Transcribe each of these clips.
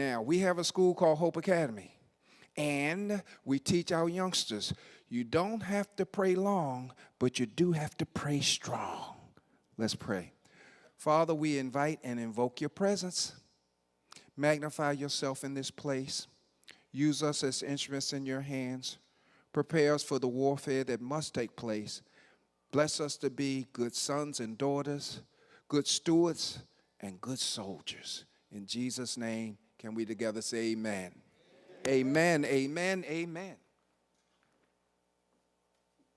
Now, we have a school called Hope Academy, and we teach our youngsters, you don't have to pray long, but you do have to pray strong. Let's pray. Father, we invite and invoke your presence. Magnify yourself in this place. Use us as instruments in your hands. Prepare us for the warfare that must take place. Bless us to be good sons and daughters, good stewards, and good soldiers. In Jesus' name, can we together say amen? Amen, amen, amen.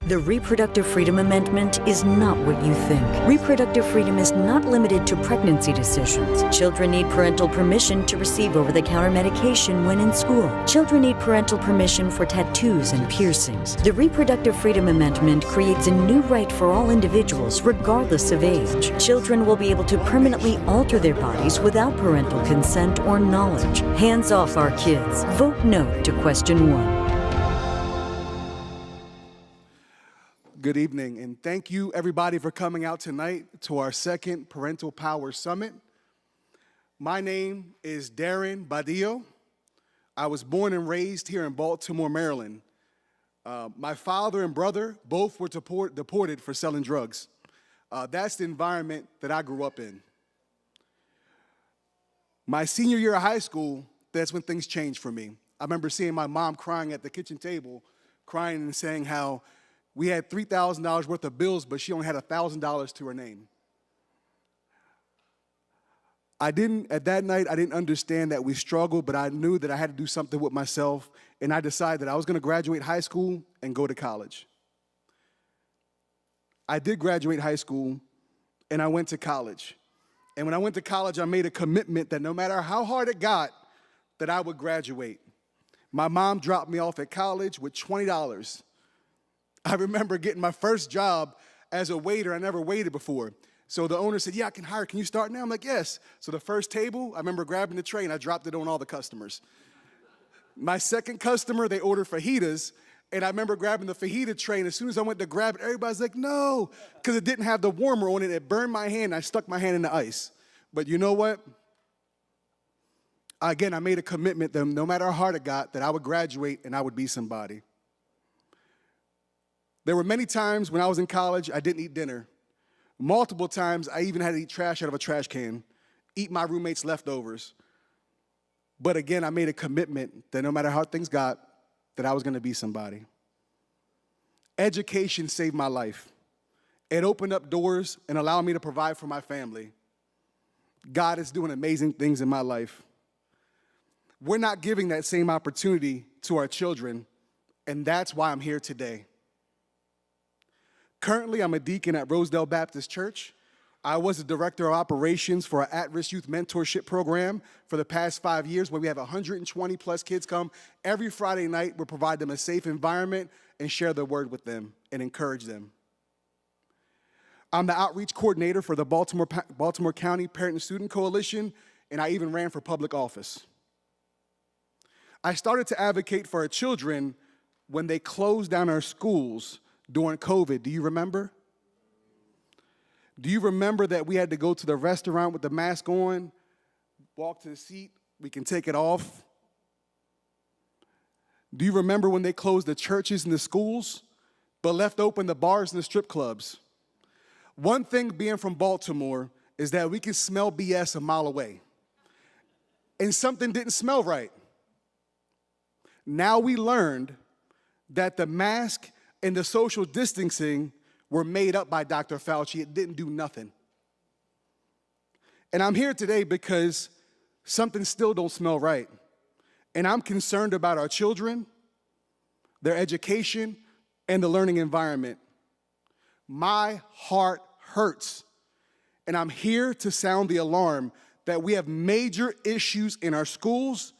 The Reproductive Freedom Amendment is not what you think. Reproductive freedom is not limited to pregnancy decisions. Children need parental permission to receive over-the-counter medication when in school. Children need parental permission for tattoos and piercings. The Reproductive Freedom Amendment creates a new right for all individuals, regardless of age. Children will be able to permanently alter their bodies without parental consent or knowledge. Hands off our kids. Vote no to question 1. Good evening, and thank you, everybody, for coming out tonight to our second Parental Power Summit. My name is Darren Badillo. I was born and raised here in Baltimore, Maryland. My father and brother both were deported for selling drugs. That's the environment that I grew up in. My senior year of high school, that's when things changed for me. I remember seeing my mom crying at the kitchen table, crying and saying how we had $3,000 worth of bills, but she only had $1,000 to her name. At that night, I didn't understand that we struggled, but I knew that I had to do something with myself, and I decided that I was going to graduate high school and go to college. I did graduate high school, and I went to college. And when I went to college, I made a commitment that no matter how hard it got, that I would graduate. My mom dropped me off at college with $20. I remember getting my first job as a waiter. I never waited before. So the owner said, yeah, I can hire. Can you start now? I'm like, yes. So the first table, I remember grabbing the tray and I dropped it on all the customers. My second customer, they ordered fajitas. And I remember grabbing the fajita tray. And as soon as I went to grab it, everybody's like, no, because it didn't have the warmer on it. It burned my hand. I stuck my hand in the ice. But you know what? Again, I made a commitment that no matter how hard it got, that I would graduate and I would be somebody. There were many times when I was in college, I didn't eat dinner. Multiple times, I even had to eat trash out of a trash can, eat my roommate's leftovers. But again, I made a commitment that no matter how things got, that I was going to be somebody. Education saved my life. It opened up doors and allowed me to provide for my family. God is doing amazing things in my life. We're not giving that same opportunity to our children, and that's why I'm here today. Currently, I'm a deacon at Rosedale Baptist Church. I was the director of operations for our at-risk youth mentorship program for the past 5 years, where we have 120 plus kids come every Friday night. We provide them a safe environment and share the word with them and encourage them. I'm the outreach coordinator for the Baltimore County Parent and Student Coalition, and I even ran for public office. I started to advocate for our children when they closed down our schools during COVID. Do you remember? Do you remember that we had to go to the restaurant with the mask on, walk to the seat, we can take it off? Do you remember when they closed the churches and the schools, but left open the bars and the strip clubs? One thing being from Baltimore is that we can smell BS a mile away. And something didn't smell right. Now we learned that the mask and the social distancing were made up by Dr. Fauci. It didn't do nothing. And I'm here today because something still don't smell right. And I'm concerned about our children, their education, and the learning environment. My heart hurts. And I'm here to sound the alarm that we have major issues in our schools,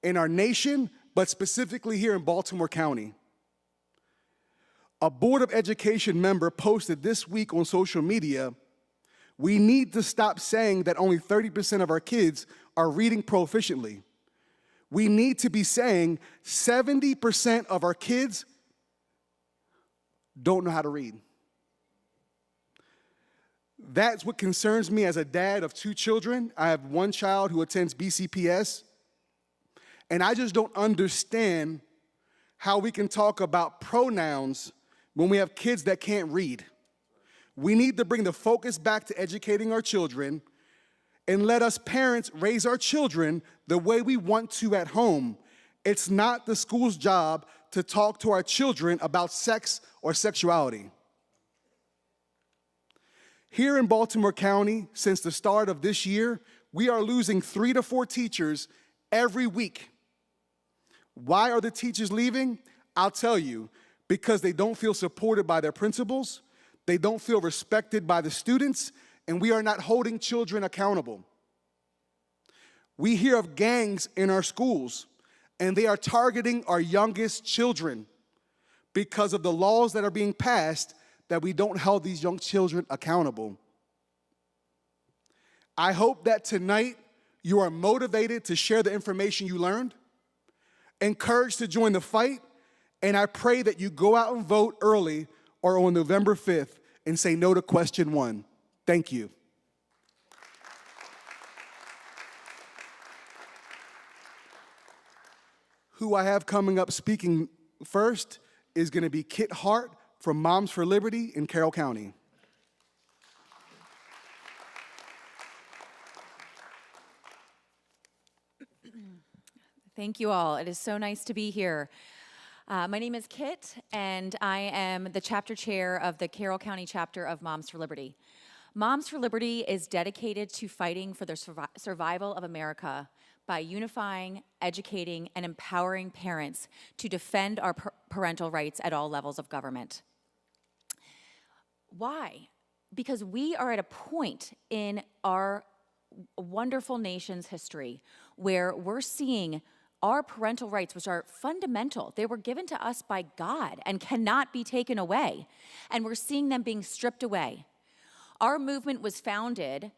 in our nation, but specifically here in Baltimore County. A Board of Education member posted this week on social media, we need to stop saying that only 30% of our kids are reading proficiently. We need to be saying 70% of our kids don't know how to read. That's what concerns me as a dad of 2 children. I have one child who attends BCPS, And I just don't understand how we can talk about pronouns when we have kids that can't read. We need to bring the focus back to educating our children and let us parents raise our children the way we want to at home. It's not the school's job to talk to our children about sex or sexuality. Here in Baltimore County, since the start of this year, we are losing 3 to 4 teachers every week. Why are the teachers leaving? I'll tell you, because they don't feel supported by their principals, they don't feel respected by the students, and we are not holding children accountable. We hear of gangs in our schools, and they are targeting our youngest children because of the laws that are being passed that we don't hold these young children accountable. I hope that tonight you are motivated to share the information you learned, encouraged to join the fight, and I pray that you go out and vote early or on November 5th and say no to question 1. Thank you. Who I have coming up speaking first is going to be Kit Hart from Moms for Liberty in Carroll County. Thank you all. It is so nice to be here. My name is Kit, and I am the chapter chair of the Carroll County chapter of Moms for Liberty. Moms for Liberty is dedicated to fighting for the survival of America by unifying, educating, and empowering parents to defend our parental rights at all levels of government. Why? Because we are at a point in our wonderful nation's history where we're seeing our parental rights, which are fundamental. They were given to us by God and cannot be taken away. And we're seeing them being stripped away. Our movement was founded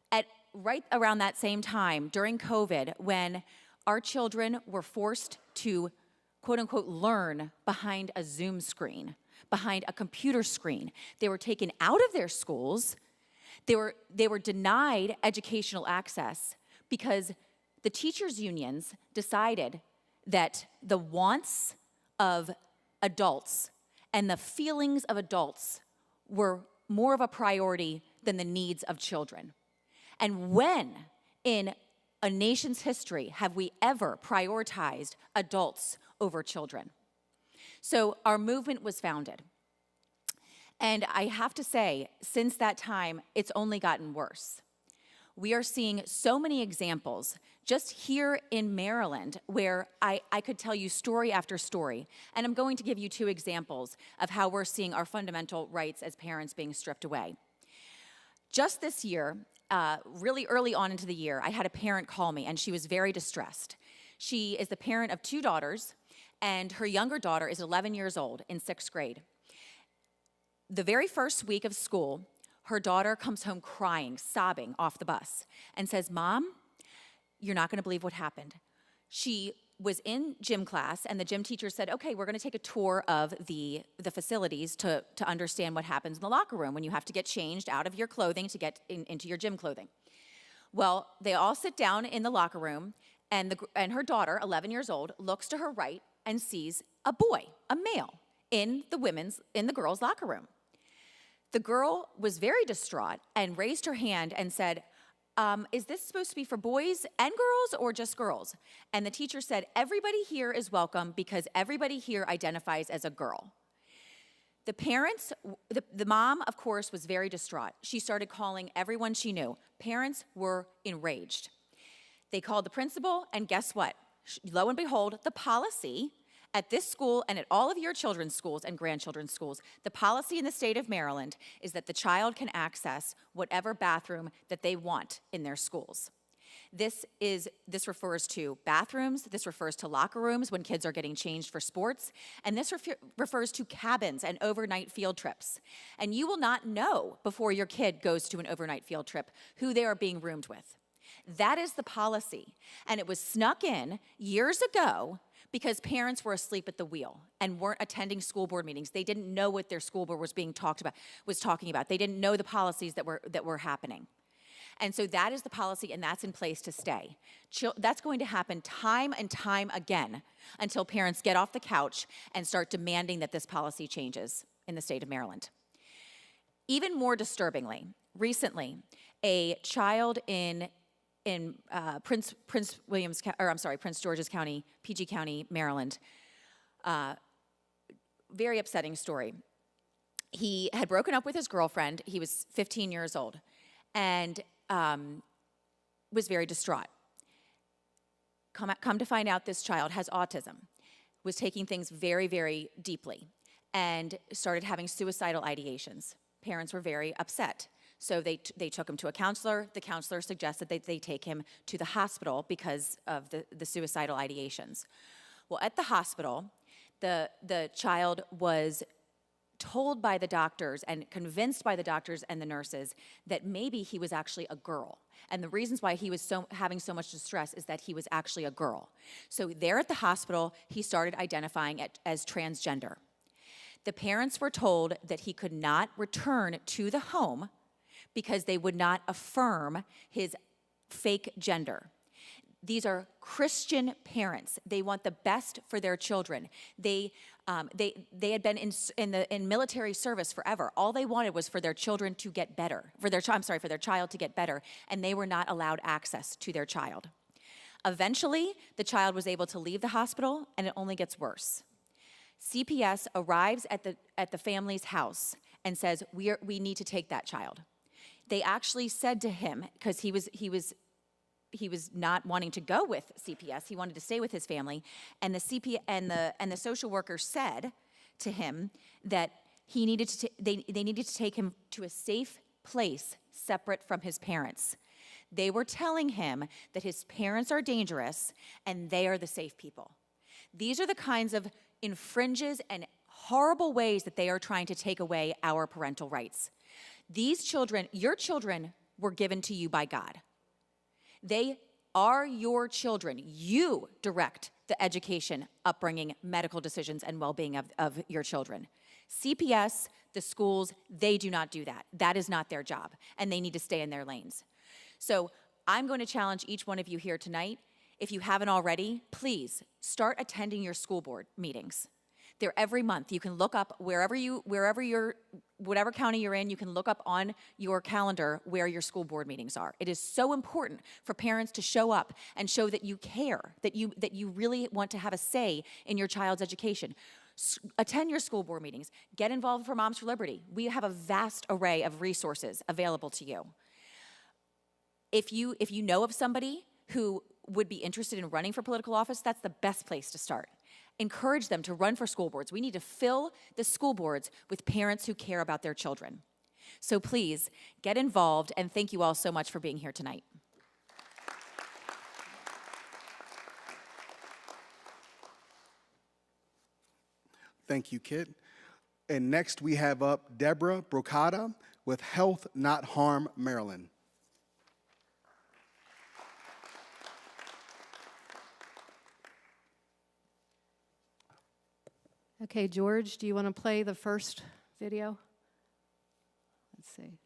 at right around that same time during COVID when our children were forced to, quote unquote, learn behind a Zoom screen, behind a computer screen. They were taken out of their schools. They were denied educational access because the teachers' unions decided that the wants of adults and the feelings of adults were more of a priority than the needs of children. And when in a nation's history have we ever prioritized adults over children? So our movement was founded. And I have to say, since that time, it's only gotten worse. We are seeing so many examples just here in Maryland where I could tell you story after story. And I'm going to give you 2 examples of how we're seeing our fundamental rights as parents being stripped away. Just this year, really early on into the year, I had a parent call me, and she was very distressed. She is the parent of 2 daughters, and her younger daughter is 11 years old in 6th grade. The very first week of school, her daughter comes home crying, sobbing off the bus, and says, "Mom, you're not going to believe what happened." She was in gym class, and the gym teacher said, "Okay, we're going to take a tour of the facilities to understand what happens in the locker room when you have to get changed out of your clothing to get into your gym clothing." Well, they all sit down in the locker room, and her daughter, 11 years old, looks to her right and sees a boy, a male, in the girls' locker room. The girl was very distraught and raised her hand and said, "Is this supposed to be for boys and girls or just girls?" And the teacher said, "Everybody here is welcome because everybody here identifies as a girl." The parents, the mom, of course, was very distraught. She started calling everyone she knew. Parents were enraged. They called the principal, and guess what? Lo and behold, the policy at this school and at all of your children's schools and grandchildren's schools, the policy in the state of Maryland is that the child can access whatever bathroom that they want in their schools. This refers to bathrooms, this refers to locker rooms when kids are getting changed for sports, and this refers to cabins and overnight field trips. And you will not know before your kid goes to an overnight field trip who they are being roomed with. That is the policy, and it was snuck in years ago because parents were asleep at the wheel and weren't attending school board meetings. They didn't know what their school board was talking about. They didn't know the policies that were happening. And so that is the policy, and that's in place to stay. That's going to happen time and time again until parents get off the couch and start demanding that this policy changes in the state of Maryland. Even more disturbingly, recently, a child in Prince George's County, PG County, Maryland, very upsetting story. He had broken up with his girlfriend. He was 15 years old and was very distraught. Come to find out, this child has autism, was taking things very, very deeply, and started having suicidal ideations. Parents were very upset. So they took him to a counselor. The counselor suggested that they take him to the hospital because of the suicidal ideations. Well, at the hospital, the child was told by the doctors and convinced by the doctors and the nurses that maybe he was actually a girl. And the reasons why he was having so much distress is that he was actually a girl. So there at the hospital, he started identifying as transgender. The parents were told that he could not return to the home because they would not affirm his fake gender. These are Christian parents. They want the best for their children. They had been in military service forever. All they wanted was for their children to get better, for their child to get better, and they were not allowed access to their child. Eventually, the child was able to leave the hospital, and it only gets worse. CPS arrives at the family's house and says, we need to take that child. They actually said to him, because he was not wanting to go with CPS, he wanted to stay with his family, and the social worker said to him that they needed to take him to a safe place separate from his parents. They were telling him that his parents are dangerous and they are the safe people. These are the kinds of infringes and horrible ways that they are trying to take away our parental rights. These children, your children, were given to you by God. They are your children. You direct the education, upbringing, medical decisions, and well-being of your children. CPS, the schools, they do not do that. That is not their job, and they need to stay in their lanes. So I'm going to challenge each one of you here tonight. If you haven't already, please start attending your school board meetings. They're every month. You can look up whatever county you're in, you can look up on your calendar where your school board meetings are. It is so important for parents to show up and show that you care, that you really want to have a say in your child's education. Attend your school board meetings. Get involved for Moms for Liberty. We have a vast array of resources available to you. If you know of somebody who would be interested in running for political office, that's the best place to start. Encourage them to run for school boards. We need to fill the school boards with parents who care about their children. So please, get involved, and thank you all so much for being here tonight. Thank you, Kit. And next we have up Deborah Brocata with Health Not Harm Maryland. Okay, George, do you want to play the first video? Let's see.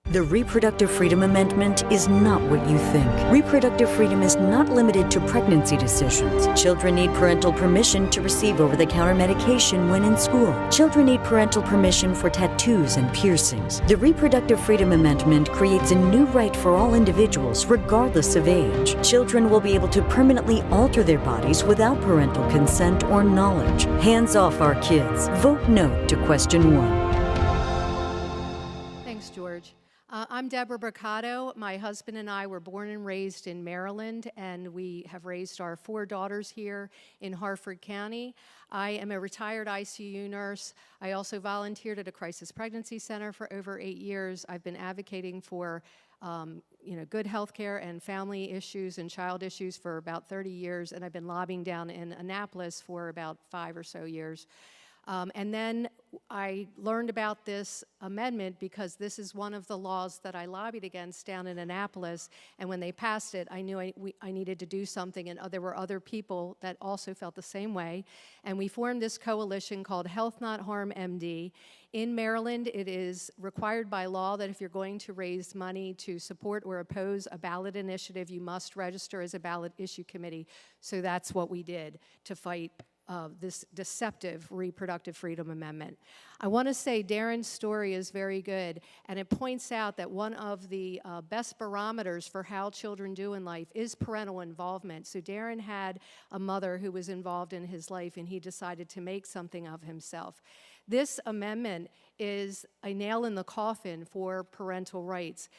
The Reproductive Freedom Amendment is not what you think. Reproductive freedom is not limited to pregnancy decisions. Children need parental permission to receive over-the-counter medication when in school. Children need parental permission for tattoos and piercings. The Reproductive Freedom Amendment creates a new right for all individuals, regardless of age. Children will be able to permanently alter their bodies without parental consent or knowledge. Hands off our kids. Vote no to question 1. Thanks, George. I'm Deborah Brocata. My husband and I were born and raised in Maryland, and we have raised our 4 daughters here in Harford County. I am a retired ICU nurse. I also volunteered at a crisis pregnancy center for over 8 years. I've been advocating for good health care and family issues and child issues for about 30 years, and I've been lobbying down in Annapolis for about 5 or so years. And then I learned about this amendment because this is one of the laws that I lobbied against down in Annapolis. And when they passed it, I knew I needed to do something. And there were other people that also felt the same way. And we formed this coalition called Health Not Harm MD. In Maryland, it is required by law that if you're going to raise money to support or oppose a ballot initiative, you must register as a ballot issue committee. So that's what we did to fight this deceptive reproductive freedom amendment. I want to say Darren's story is very good, and it points out that one of the best barometers for how children do in life is parental involvement. So Darren had a mother who was involved in his life, and he decided to make something of himself. This amendment is a nail in the coffin for parental rights.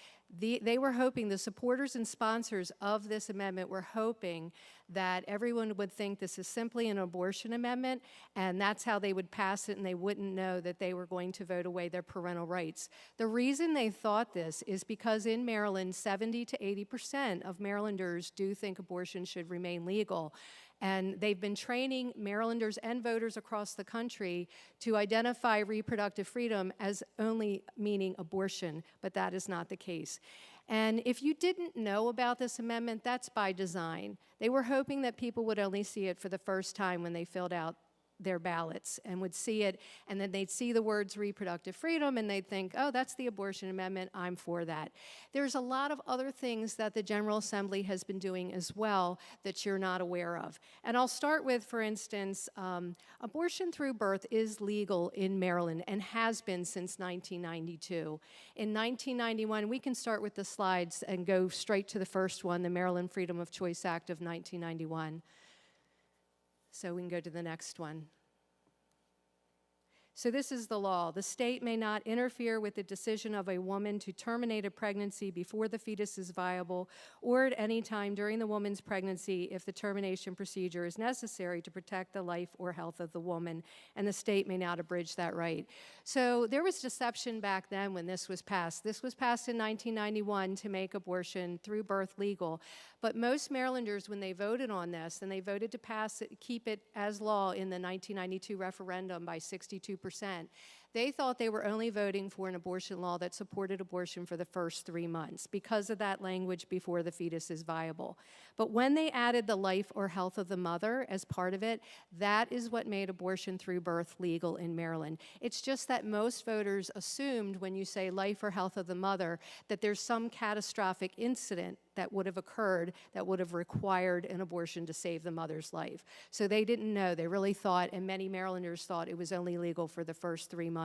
They were hoping, the supporters and sponsors of this amendment were hoping that everyone would think this is simply an abortion amendment, and that's how they would pass it, and they wouldn't know that they were going to vote away their parental rights. The reason they thought this is because in Maryland, 70 to 80% of Marylanders do think abortion should remain legal. And they've been training Marylanders and voters across the country to identify reproductive freedom as only meaning abortion, but that is not the case. And if you didn't know about this amendment, that's by design. They were hoping that people would only see it for the first time when they filled out their ballots and would see it, and then they'd see the words reproductive freedom and they'd think, oh, that's the abortion amendment, I'm for that. There's a lot of other things that the General Assembly has been doing as well that you're not aware of. And I'll start with, for instance, abortion through birth is legal in Maryland and has been since 1992. In 1991, we can start with the slides and go straight to the first one, the Maryland Freedom of Choice Act of 1991. So we can go to the next one. So this is the law. The state may not interfere with the decision of a woman to terminate a pregnancy before the fetus is viable or at any time during the woman's pregnancy if the termination procedure is necessary to protect the life or health of the woman, and the state may not abridge that right. So there was deception back then when this was passed. This was passed in 1991 to make abortion through birth legal. But most Marylanders, when they voted on this, and they voted to pass it, keep it as law in the 1992 referendum by 62%, they thought they were only voting for an abortion law that supported abortion for the first 3 months because of that language before the fetus is viable. But when they added the life or health of the mother as part of it, that is what made abortion through birth legal in Maryland. It's just that most voters assumed when you say life or health of the mother that there's some catastrophic incident that would have occurred that would have required an abortion to save the mother's life. So they didn't know. They really thought, and many Marylanders thought, it was only legal for the first 3 months.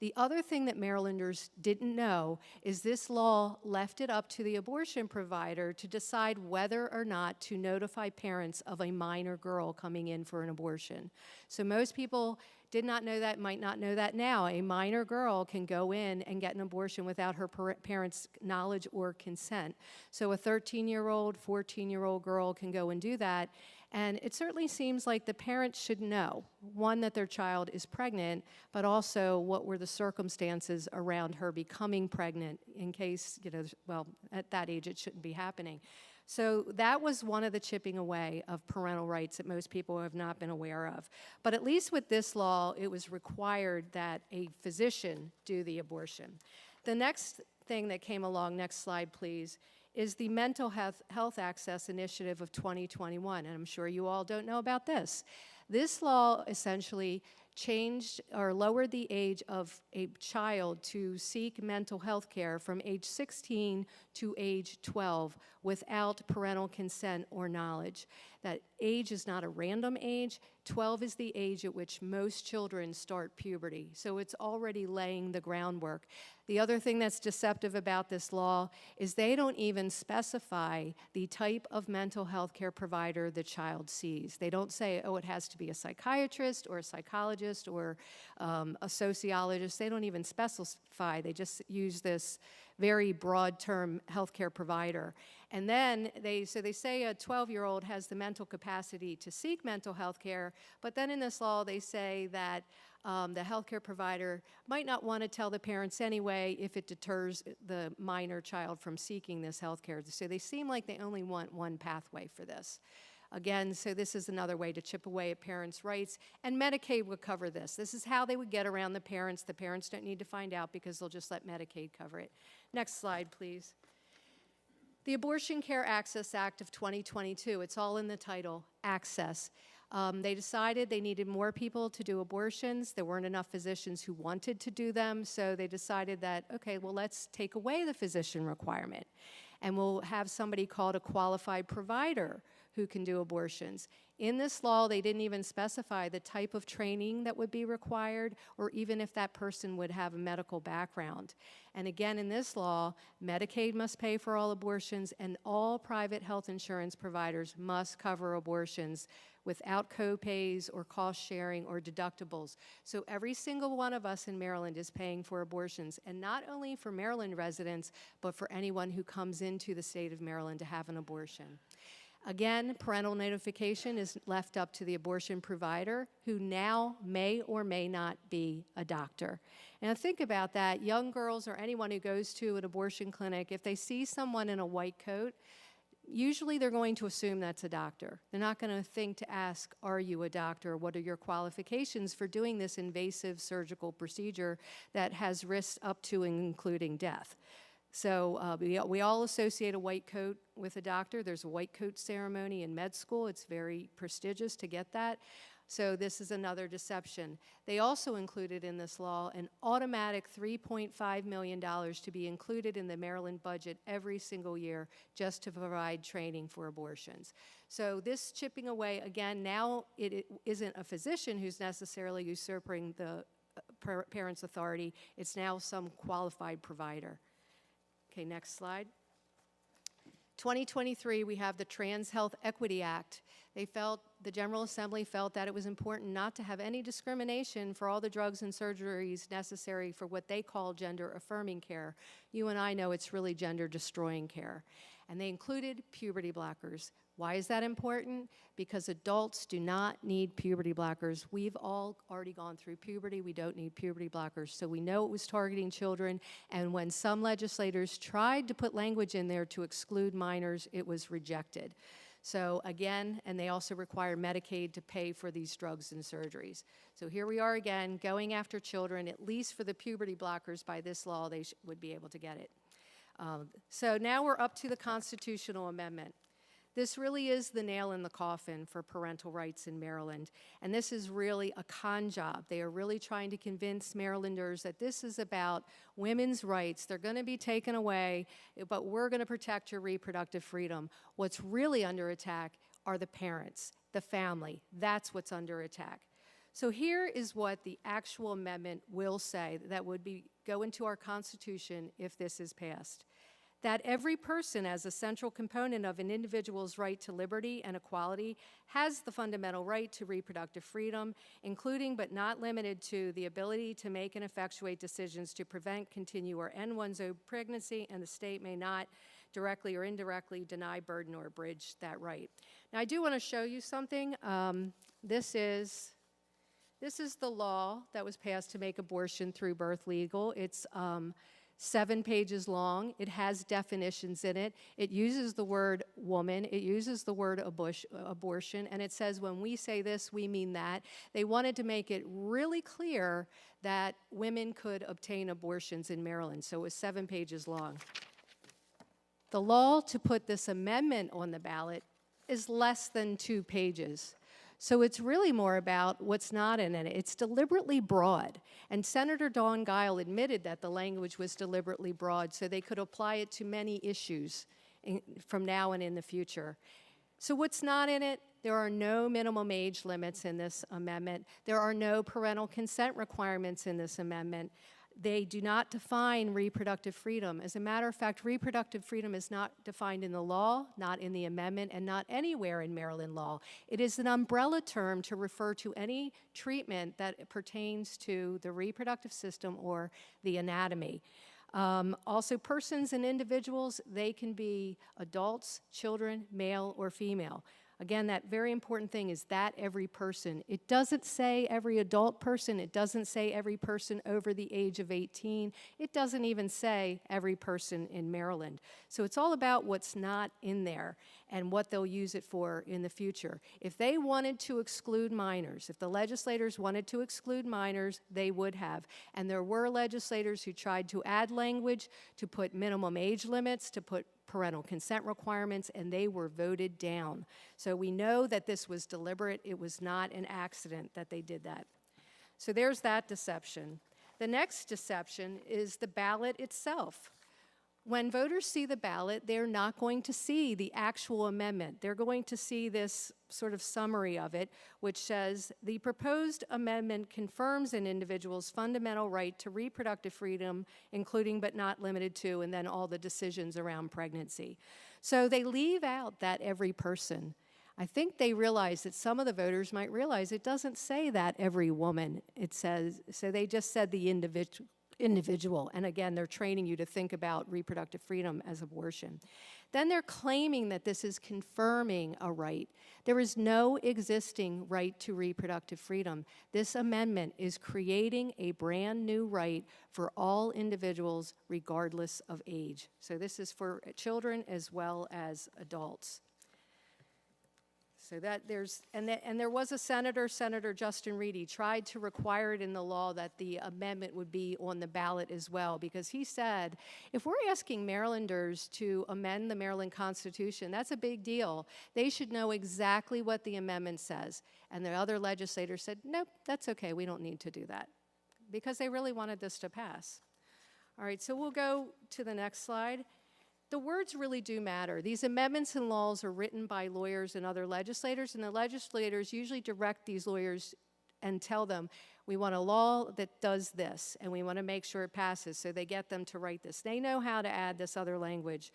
The other thing that Marylanders didn't know is this law left it up to the abortion provider to decide whether or not to notify parents of a minor girl coming in for an abortion. So most people did not know that, might not know that now. A minor girl can go in and get an abortion without her parents' knowledge or consent. So a 13-year-old, 14-year-old girl can go and do that. And it certainly seems like the parents should know, one, that their child is pregnant, but also what were the circumstances around her becoming pregnant in case, well, at that age it shouldn't be happening. So that was one of the chipping away of parental rights that most people have not been aware of. But at least with this law, it was required that a physician do the abortion. The next thing that came along, next slide please, is the Mental Health Access Initiative of 2021, and I'm sure you all don't know about this. This law essentially changed or lowered the age of a child to seek mental health care from age 16 to age 12 without parental consent or knowledge. That age is not a random age. 12 is the age at which most children start puberty, so it's already laying the groundwork. The other thing that's deceptive about this law is they don't even specify the type of mental health care provider the child sees. They don't say, oh, it has to be a psychiatrist or a psychologist or a sociologist. They don't even specify. They just use this very broad term, healthcare provider. And then they say a 12-year-old has the mental capacity to seek mental health care, but then in this law they say that the healthcare provider might not want to tell the parents anyway if it deters the minor child from seeking this health care. So they seem like they only want one pathway for this. Again, so this is another way to chip away at parents' rights, and Medicaid would cover this. This is how they would get around the parents. The parents don't need to find out because they'll just let Medicaid cover it. Next slide, please. The Abortion Care Access Act of 2022, it's all in the title, access. They decided they needed more people to do abortions. There weren't enough physicians who wanted to do them, so they decided that, okay, well, let's take away the physician requirement, and we'll have somebody called a qualified provider who can do abortions. In this law, they didn't even specify the type of training that would be required, or even if that person would have a medical background. And again, in this law, Medicaid must pay for all abortions, and all private health insurance providers must cover abortions without co-pays or cost sharing or deductibles. So every single one of us in Maryland is paying for abortions, and not only for Maryland residents, but for anyone who comes into the state of Maryland to have an abortion. Again, parental notification is left up to the abortion provider, who now may or may not be a doctor. Now think about that. Young girls or anyone who goes to an abortion clinic, if they see someone in a white coat, usually they're going to assume that's a doctor. They're not going to think to ask, are you a doctor? What are your qualifications for doing this invasive surgical procedure that has risks up to and including death? So we all associate a white coat with a doctor. There's a white coat ceremony in med school. It's very prestigious to get that. So this is another deception. They also included in this law an automatic $3.5 million to be included in the Maryland budget every single year just to provide training for abortions. So this chipping away, again, now it isn't a physician who's necessarily usurping the parent's authority. It's now some qualified provider. Okay, next slide. 2023, we have the Trans Health Equity Act. The General Assembly felt that it was important not to have any discrimination for all the drugs and surgeries necessary for what they call gender-affirming care. You and I know it's really gender-destroying care. And they included puberty blockers. Why is that important? Because adults do not need puberty blockers. We've all already gone through puberty. We don't need puberty blockers. So we know it was targeting children, and when some legislators tried to put language in there to exclude minors, it was rejected. So again, and they also require Medicaid to pay for these drugs and surgeries. So here we are again, going after children, at least for the puberty blockers. By this law, they would be able to get it. So now we're up to the constitutional amendment. This really is the nail in the coffin for parental rights in Maryland, and this is really a con job. They are really trying to convince Marylanders that this is about women's rights. They're going to be taken away, but we're going to protect your reproductive freedom. What's really under attack are the parents, the family. That's what's under attack. So here is what the actual amendment will say that would go into our Constitution if this is passed. That every person, as a central component of an individual's right to liberty and equality, has the fundamental right to reproductive freedom, including but not limited to the ability to make and effectuate decisions to prevent, continue, or end one's own pregnancy, and the state may not directly or indirectly deny, burden, or abridge that right. Now, I do want to show you something. This is the law that was passed to make abortion through birth legal. It's 7 pages long. It has definitions in it. It uses the word woman. It uses the word abortion. And it says when we say this, we mean that. They wanted to make it really clear that women could obtain abortions in Maryland. So it was 7 pages long. The law to put this amendment on the ballot is less than 2 pages. So it's really more about what's not in it. It's deliberately broad. And Senator Dawn Guile admitted that the language was deliberately broad so they could apply it to many issues from now and in the future. So what's not in it? There are no minimum age limits in this amendment. There are no parental consent requirements in this amendment. They do not define reproductive freedom. As a matter of fact, reproductive freedom is not defined in the law, not in the amendment, and not anywhere in Maryland law. It is an umbrella term to refer to any treatment that pertains to the reproductive system or the anatomy. Also, persons and individuals, they can be adults, children, male or female. Again, that very important thing is that every person. It doesn't say every adult person. It doesn't say every person over the age of 18. It doesn't even say every person in Maryland. So it's all about what's not in there and what they'll use it for in the future. If they wanted to exclude minors, if the legislators wanted to exclude minors, they would have. And there were legislators who tried to add language, to put minimum age limits, to put parental consent requirements, and they were voted down. So we know that this was deliberate. It was not an accident that they did that. So there's that deception. The next deception is the ballot itself. When voters see the ballot, they're not going to see the actual amendment. They're going to see this sort of summary of it, which says, the proposed amendment confirms an individual's fundamental right to reproductive freedom, including but not limited to, and then all the decisions around pregnancy. So they leave out that every person. I think they realize that some of the voters might realize it doesn't say that every woman. It says, so they just said the individual, and again, they're training you to think about reproductive freedom as abortion. Then they're claiming that this is confirming a right. There is no existing right to reproductive freedom. This amendment is creating a brand new right for all individuals regardless of age. So this is for children as well as adults. So that there was a senator, Senator Justin Reedy, tried to require it in the law that the amendment would be on the ballot as well, because he said, if we're asking Marylanders to amend the Maryland Constitution, that's a big deal. They should know exactly what the amendment says. And the other legislators said, nope, that's okay, we don't need to do that, because they really wanted this to pass. All right, so we'll go to the next slide. The words really do matter. These amendments and laws are written by lawyers and other legislators, and the legislators usually direct these lawyers and tell them, we want a law that does this, and we want to make sure it passes, so they get them to write this. They know how to add this other language.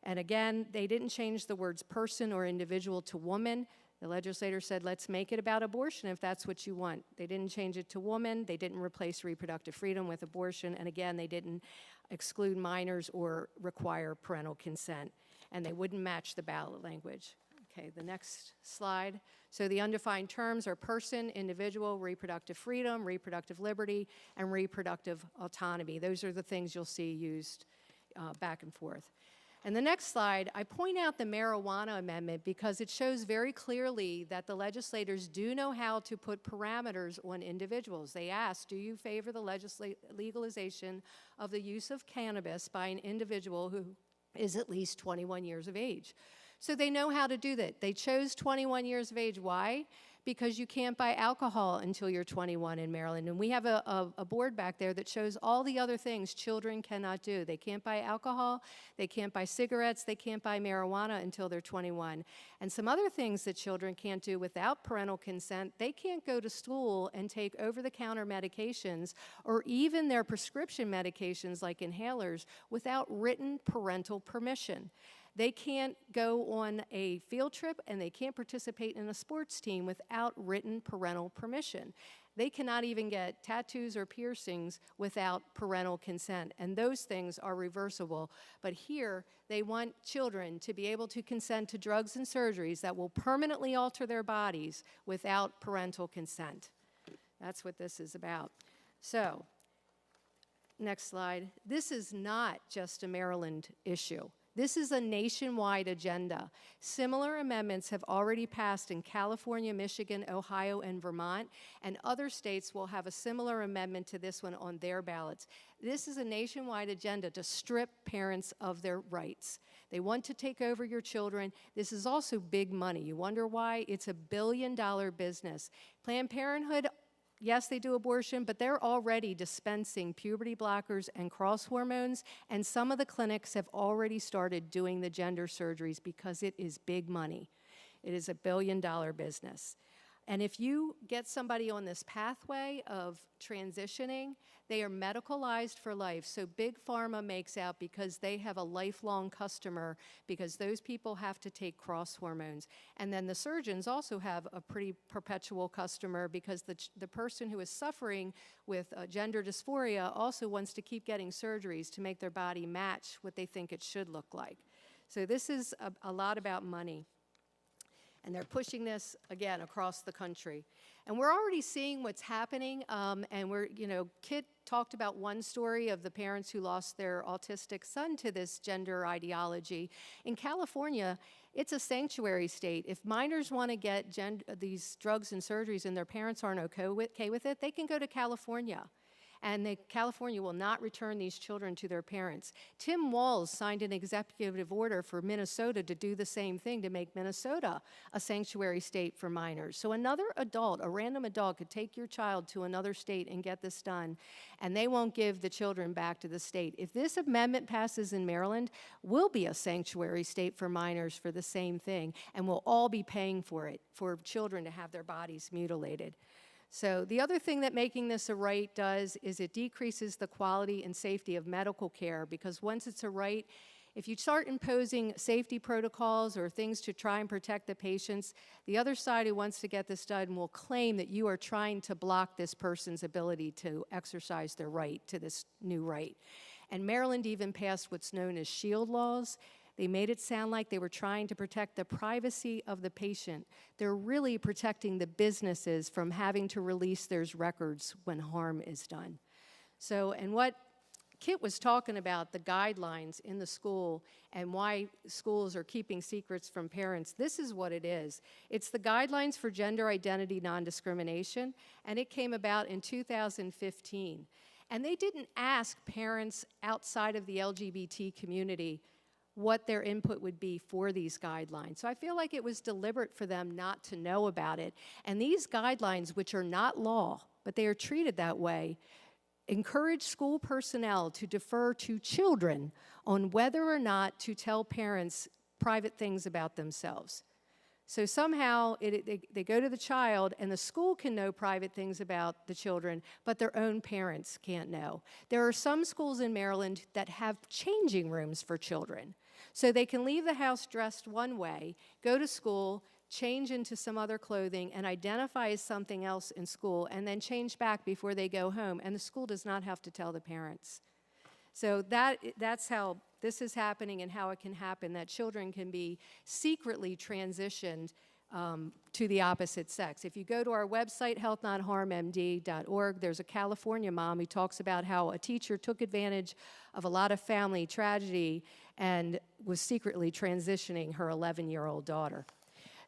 And again, they didn't change the words person or individual to woman. The legislator said, let's make it about abortion if that's what you want. They didn't change it to woman. They didn't replace reproductive freedom with abortion. And again, they didn't exclude minors or require parental consent. And they wouldn't match the ballot language. Okay, the next slide. So the undefined terms are person, individual, reproductive freedom, reproductive liberty, and reproductive autonomy. Those are the things you'll see used back and forth. And the next slide, I point out the marijuana amendment because it shows very clearly that the legislators do know how to put parameters on individuals. They asked, do you favor the legalization of the use of cannabis by an individual who is at least 21 years of age? So they know how to do that. They chose 21 years of age. Why? Because you can't buy alcohol until you're 21 in Maryland. And we have a board back there that shows all the other things children cannot do. They can't buy alcohol, they can't buy cigarettes, they can't buy marijuana until they're 21. And some other things that children can't do without parental consent, they can't go to school and take over-the-counter medications or even their prescription medications like inhalers without written parental permission. They can't go on a field trip and they can't participate in a sports team without written parental permission. They cannot even get tattoos or piercings without parental consent, and those things are reversible. But here, they want children to be able to consent to drugs and surgeries that will permanently alter their bodies without parental consent. That's what this is about. So, next slide. This is not just a Maryland issue. This is a nationwide agenda. Similar amendments have already passed in California, Michigan, Ohio, and Vermont, and other states will have a similar amendment to this one on their ballots. This is a nationwide agenda to strip parents of their rights. They want to take over your children. This is also big money. You wonder why? It's a billion-dollar business. Planned Parenthood, yes, they do abortion, but they're already dispensing puberty blockers and cross hormones, and some of the clinics have already started doing the gender surgeries because it is big money. It is a billion-dollar business. And if you get somebody on this pathway of transitioning, they are medicalized for life. So Big Pharma makes out because they have a lifelong customer, because those people have to take cross hormones. And then the surgeons also have a pretty perpetual customer because the person who is suffering with gender dysphoria also wants to keep getting surgeries to make their body match what they think it should look like. So this is a lot about money. And they're pushing this, again, across the country. And we're already seeing what's happening. And Kit talked about one story of the parents who lost their autistic son to this gender ideology. In California, it's a sanctuary state. If minors want to get these drugs and surgeries and their parents aren't okay with it, they can go to California. And California will not return these children to their parents. Tim Walz signed an executive order for Minnesota to do the same thing, to make Minnesota a sanctuary state for minors. So another adult, a random adult, could take your child to another state and get this done, and they won't give the children back to the state. If this amendment passes in Maryland, we'll be a sanctuary state for minors for the same thing, and we'll all be paying for it, for children to have their bodies mutilated. So the other thing that making this a right does is it decreases the quality and safety of medical care, because once it's a right, if you start imposing safety protocols or things to try and protect the patients, the other side who wants to get this done will claim that you are trying to block this person's ability to exercise their right to this new right. And Maryland even passed what's known as SHIELD laws. They made it sound like they were trying to protect the privacy of the patient. They're really protecting the businesses from having to release their records when harm is done. So, and what Kit was talking about, the guidelines in the school and why schools are keeping secrets from parents, this is what it is. It's the Guidelines for Gender Identity Non-Discrimination, and it came about in 2015. And they didn't ask parents outside of the LGBT community what their input would be for these guidelines. So I feel like it was deliberate for them not to know about it. And these guidelines, which are not law, but they are treated that way, encourage school personnel to defer to children on whether or not to tell parents private things about themselves. So somehow they go to the child, and the school can know private things about the children, but their own parents can't know. There are some schools in Maryland that have changing rooms for children. So they can leave the house dressed one way, go to school, change into some other clothing, and identify as something else in school, and then change back before they go home, and the school does not have to tell the parents. So that's how this is happening and how it can happen, that children can be secretly transitioned to the opposite sex. If you go to our website, healthnotharmmd.org, there's a California mom who talks about how a teacher took advantage of a lot of family tragedy and was secretly transitioning her 11-year-old daughter.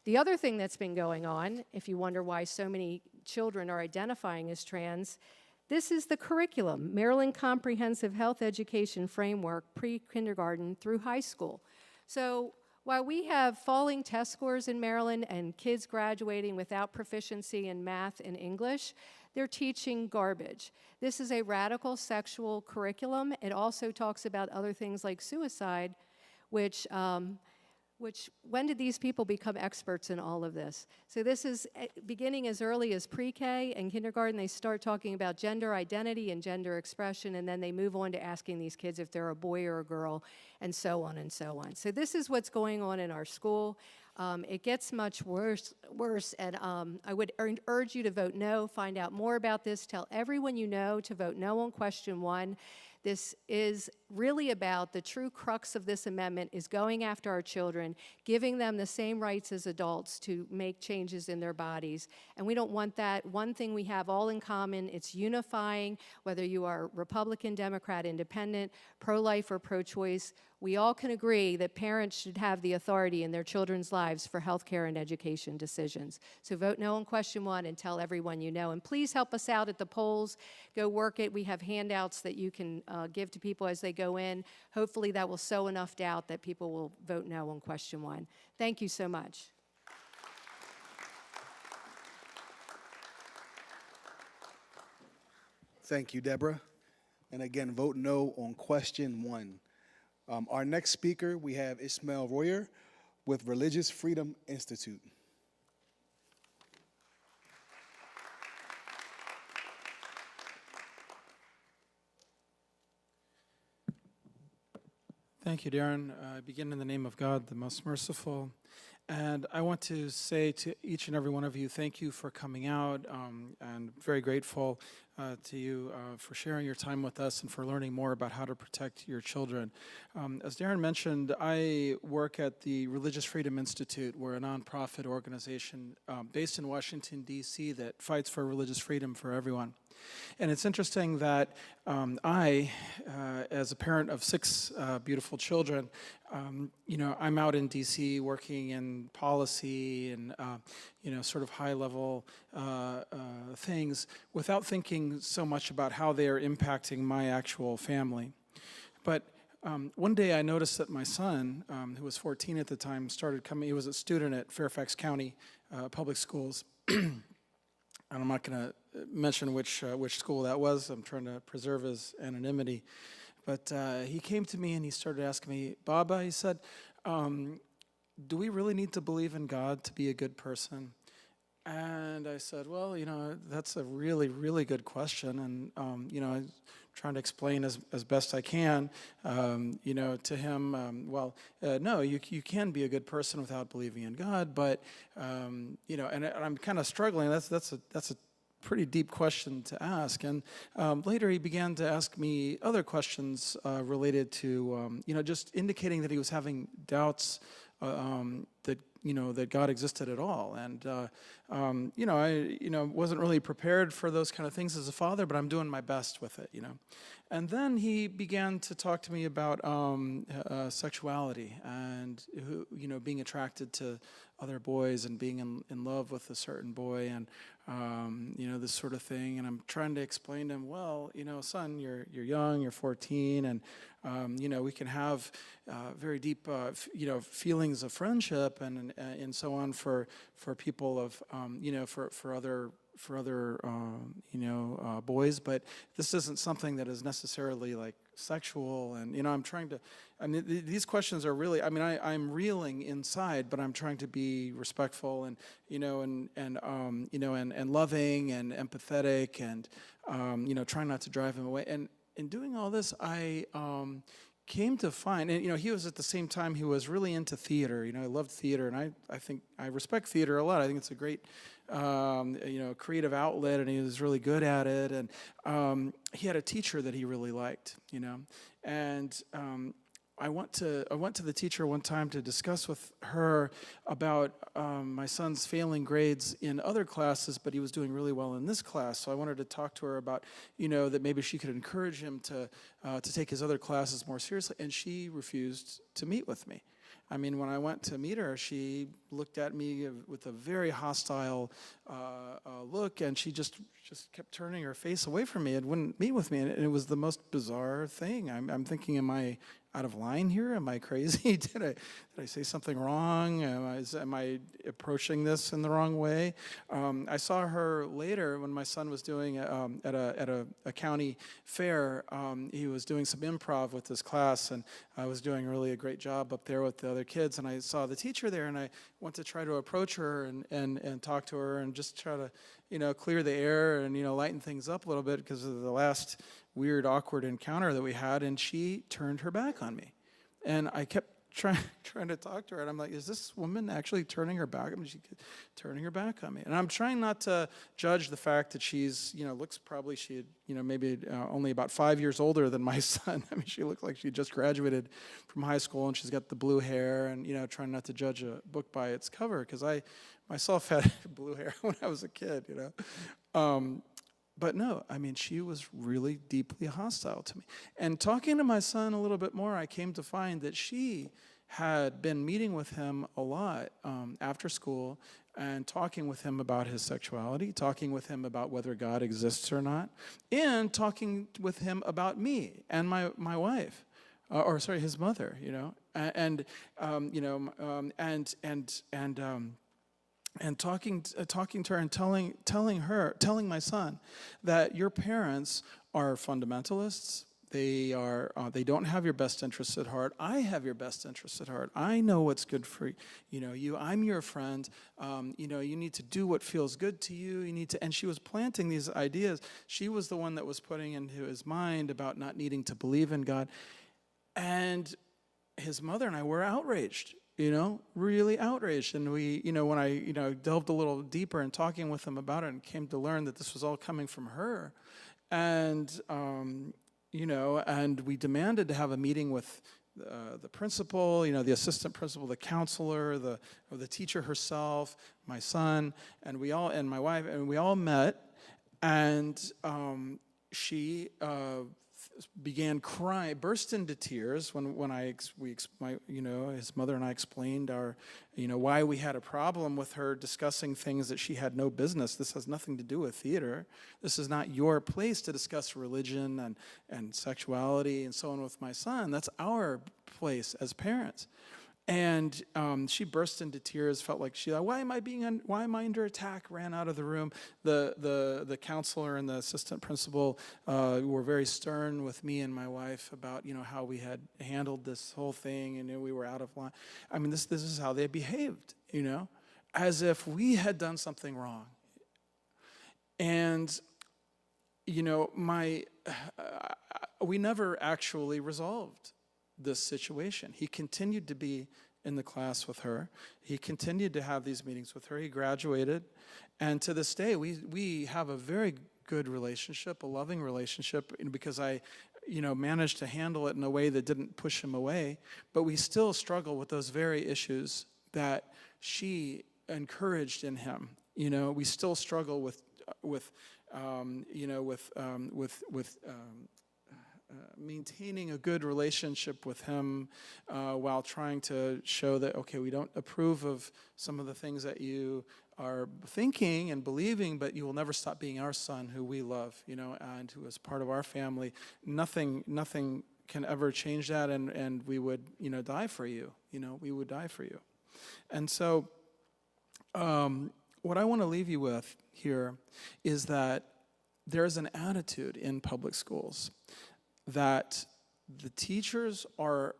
The other thing that's been going on, if you wonder why so many children are identifying as trans, this is the curriculum, Maryland Comprehensive Health Education Framework, pre-kindergarten through high school. So while we have falling test scores in Maryland and kids graduating without proficiency in math and English, they're teaching garbage. This is a radical sexual curriculum. It also talks about other things like suicide, which when did these people become experts in all of this? So this is beginning as early as pre-K and kindergarten. They start talking about gender identity and gender expression, and then they move on to asking these kids if they're a boy or a girl, and so on and so on. So this is what's going on in our school. It gets much worse, and I would urge you to vote no, find out more about this, tell everyone you know to vote no on question 1. This is really about the true crux of this amendment is going after our children, giving them the same rights as adults to make changes in their bodies. And we don't want that. One thing we have all in common, it's unifying, whether you are Republican, Democrat, Independent, pro-life or pro-choice. We all can agree that parents should have the authority in their children's lives for health care and education decisions. So vote no on question 1 and tell everyone you know. And please help us out at the polls. Go work it. We have handouts that you can give to people as they go in. Hopefully that will sow enough doubt that people will vote no on question 1. Thank you so much. Thank you, Deborah. And again, vote no on question 1. Our next speaker, we have Ismail Royer with Religious Freedom Institute. Thank you, Darren. I begin in the name of God, the most merciful. And I want to say to each and every one of you, thank you for coming out, and very grateful to you for sharing your time with us and for learning more about how to protect your children. As Darren mentioned, I work at the Religious Freedom Institute. We're a nonprofit organization based in Washington, D.C. that fights for religious freedom for everyone. And it's interesting that I, as a parent of 6 beautiful children, I'm out in D.C. working in policy and, sort of high-level things without thinking so much about how they are impacting my actual family. But one day I noticed that my son, who was 14 at the time, started coming. He was a student at Fairfax County Public Schools. And I'm not going to mention which school that was. I'm trying to preserve his anonymity. But he came to me and he started asking me, Baba, he said, do we really need to believe in God to be a good person? And I said, well, that's a really, really good question. And, I'm trying to explain as best I can, to him, no, you can be a good person without believing in God. But, and I'm kind of struggling. That's a pretty deep question to ask. And later he began to ask me other questions related to, just indicating that he was having doubts that God existed at all. And, I wasn't really prepared for those kind of things as a father, but I'm doing my best with it, And then he began to talk to me about sexuality and, being attracted to other boys and being in love with a certain boy and, this sort of thing. And I'm trying to explain to him, well, son, you're young, you're 14, and, we can have very deep, feelings of friendship and so on for people of, for other boys, but this isn't something that is necessarily like sexual. And I'm trying to, these questions are really, I'm reeling inside, but I'm trying to be respectful and and loving and empathetic and trying not to drive him away. And in doing all this, I came to find, and he was at the same time, he was really into theater. I loved theater, and I think I respect theater a lot. I think it's a great creative outlet, and he was really good at it. And he had a teacher that he really liked, and I went to the teacher one time to discuss with her about my son's failing grades in other classes, but he was doing really well in this class. So I wanted to talk to her about, that maybe she could encourage him to take his other classes more seriously, and she refused to meet with me. When I went to meet her, she looked at me with a very hostile look, and she just kept turning her face away from me and wouldn't meet with me. And it was the most bizarre thing. I'm thinking, am I out of line here? Am I crazy? Did I say something wrong? Am I approaching this in the wrong way? I saw her later when my son was doing at a county fair. He was doing some improv with his class, and I was doing really a great job up there with the other kids. And I saw the teacher there, and I went to try to approach her and talk to her and just try to clear the air and lighten things up a little bit because of the last weird, awkward encounter that we had, and she turned her back on me. And I kept trying to talk to her, and I'm like, is this woman actually turning her back? She turning her back on me. And I'm trying not to judge the fact that she's, looks probably maybe only about 5 years older than my son. She looked like she just graduated from high school, and she's got the blue hair, and, trying not to judge a book by its cover, because I myself had blue hair when I was a kid, But no, she was really deeply hostile to me. And talking to my son a little bit more, I came to find that she had been meeting with him a lot after school and talking with him about his sexuality, talking with him about whether God exists or not, and talking with him about me and my wife, his mother, and talking to her and telling my son that your parents are fundamentalists. They don't have your best interests at heart. I have your best interests at heart. I know what's good for you. I'm your friend. You need to do what feels good to you. And she was planting these ideas. She was the one that was putting into his mind about not needing to believe in God. And his mother and I were outraged. really outraged. And we, when I, delved a little deeper in talking with him about it and came to learn that this was all coming from her. And, and we demanded to have a meeting with the principal, the assistant principal, the counselor, the teacher herself, my son, and my wife, and we all met. And she began crying, burst into tears when his mother and I explained our, why we had a problem with her discussing things that she had no business. This has nothing to do with theater. This is not your place to discuss religion and sexuality and so on with my son. That's our place as parents. And she burst into tears, felt like why am I under attack? Ran out of the room. The counselor and the assistant principal were very stern with me and my wife about how we had handled this whole thing, and we were out of line. I mean, this is how they behaved, as if we had done something wrong. And we never actually resolved this situation. He continued to be in the class with her. He continued to have these meetings with her. He graduated. And to this day, we have a very good relationship, a loving relationship, because I, managed to handle it in a way that didn't push him away. But we still struggle with those very issues that she encouraged in him. We still struggle with maintaining a good relationship with him while trying to show that, okay, we don't approve of some of the things that you are thinking and believing, but you will never stop being our son who we love, and who is part of our family. Nothing can ever change that, and we would, die for you. We would die for you. And so what I want to leave you with here is that there's an attitude in public schools that the teachers are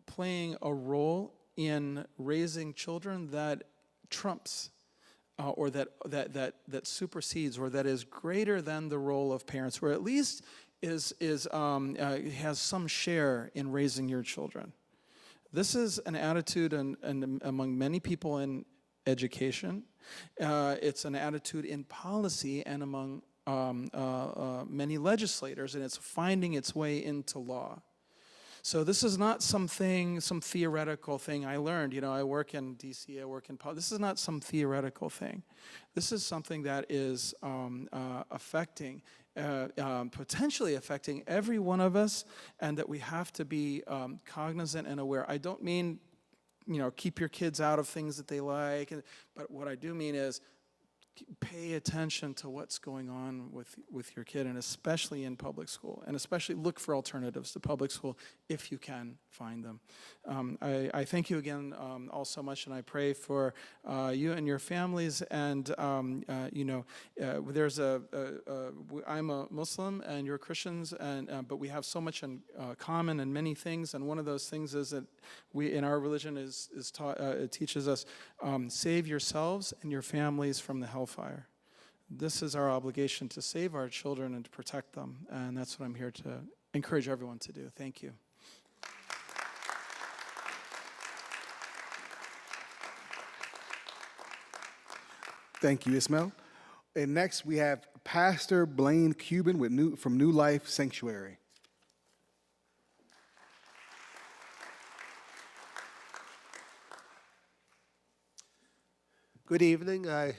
playing a role in raising children that trumps or that supersedes, or that is greater than the role of parents, or at least has some share in raising your children. This is an attitude among many people in education. It's an attitude in policy and among many legislators, and it's finding its way into law. So this is not some theoretical thing I learned. I work in D.C., I work in politics. This is not some theoretical thing. This is something that is potentially affecting every one of us, and that we have to be cognizant and aware. I don't mean, keep your kids out of things that they like, but what I do mean is pay attention to what's going on with your kid, and especially in public school, and especially look for alternatives to public school if you can find them. I thank you again all so much, and I pray for you and your families. And there's I'm a Muslim and you're Christians, but we have so much in common and many things. And one of those things is that we in our religion is taught. It teaches us save yourselves and your families from the hellfire. This is our obligation, to save our children and to protect them, and that's what I'm here to encourage everyone to do. Thank you. Thank you, Ismail. And next we have Pastor Blaine Cuban from New Life Sanctuary. Good evening. I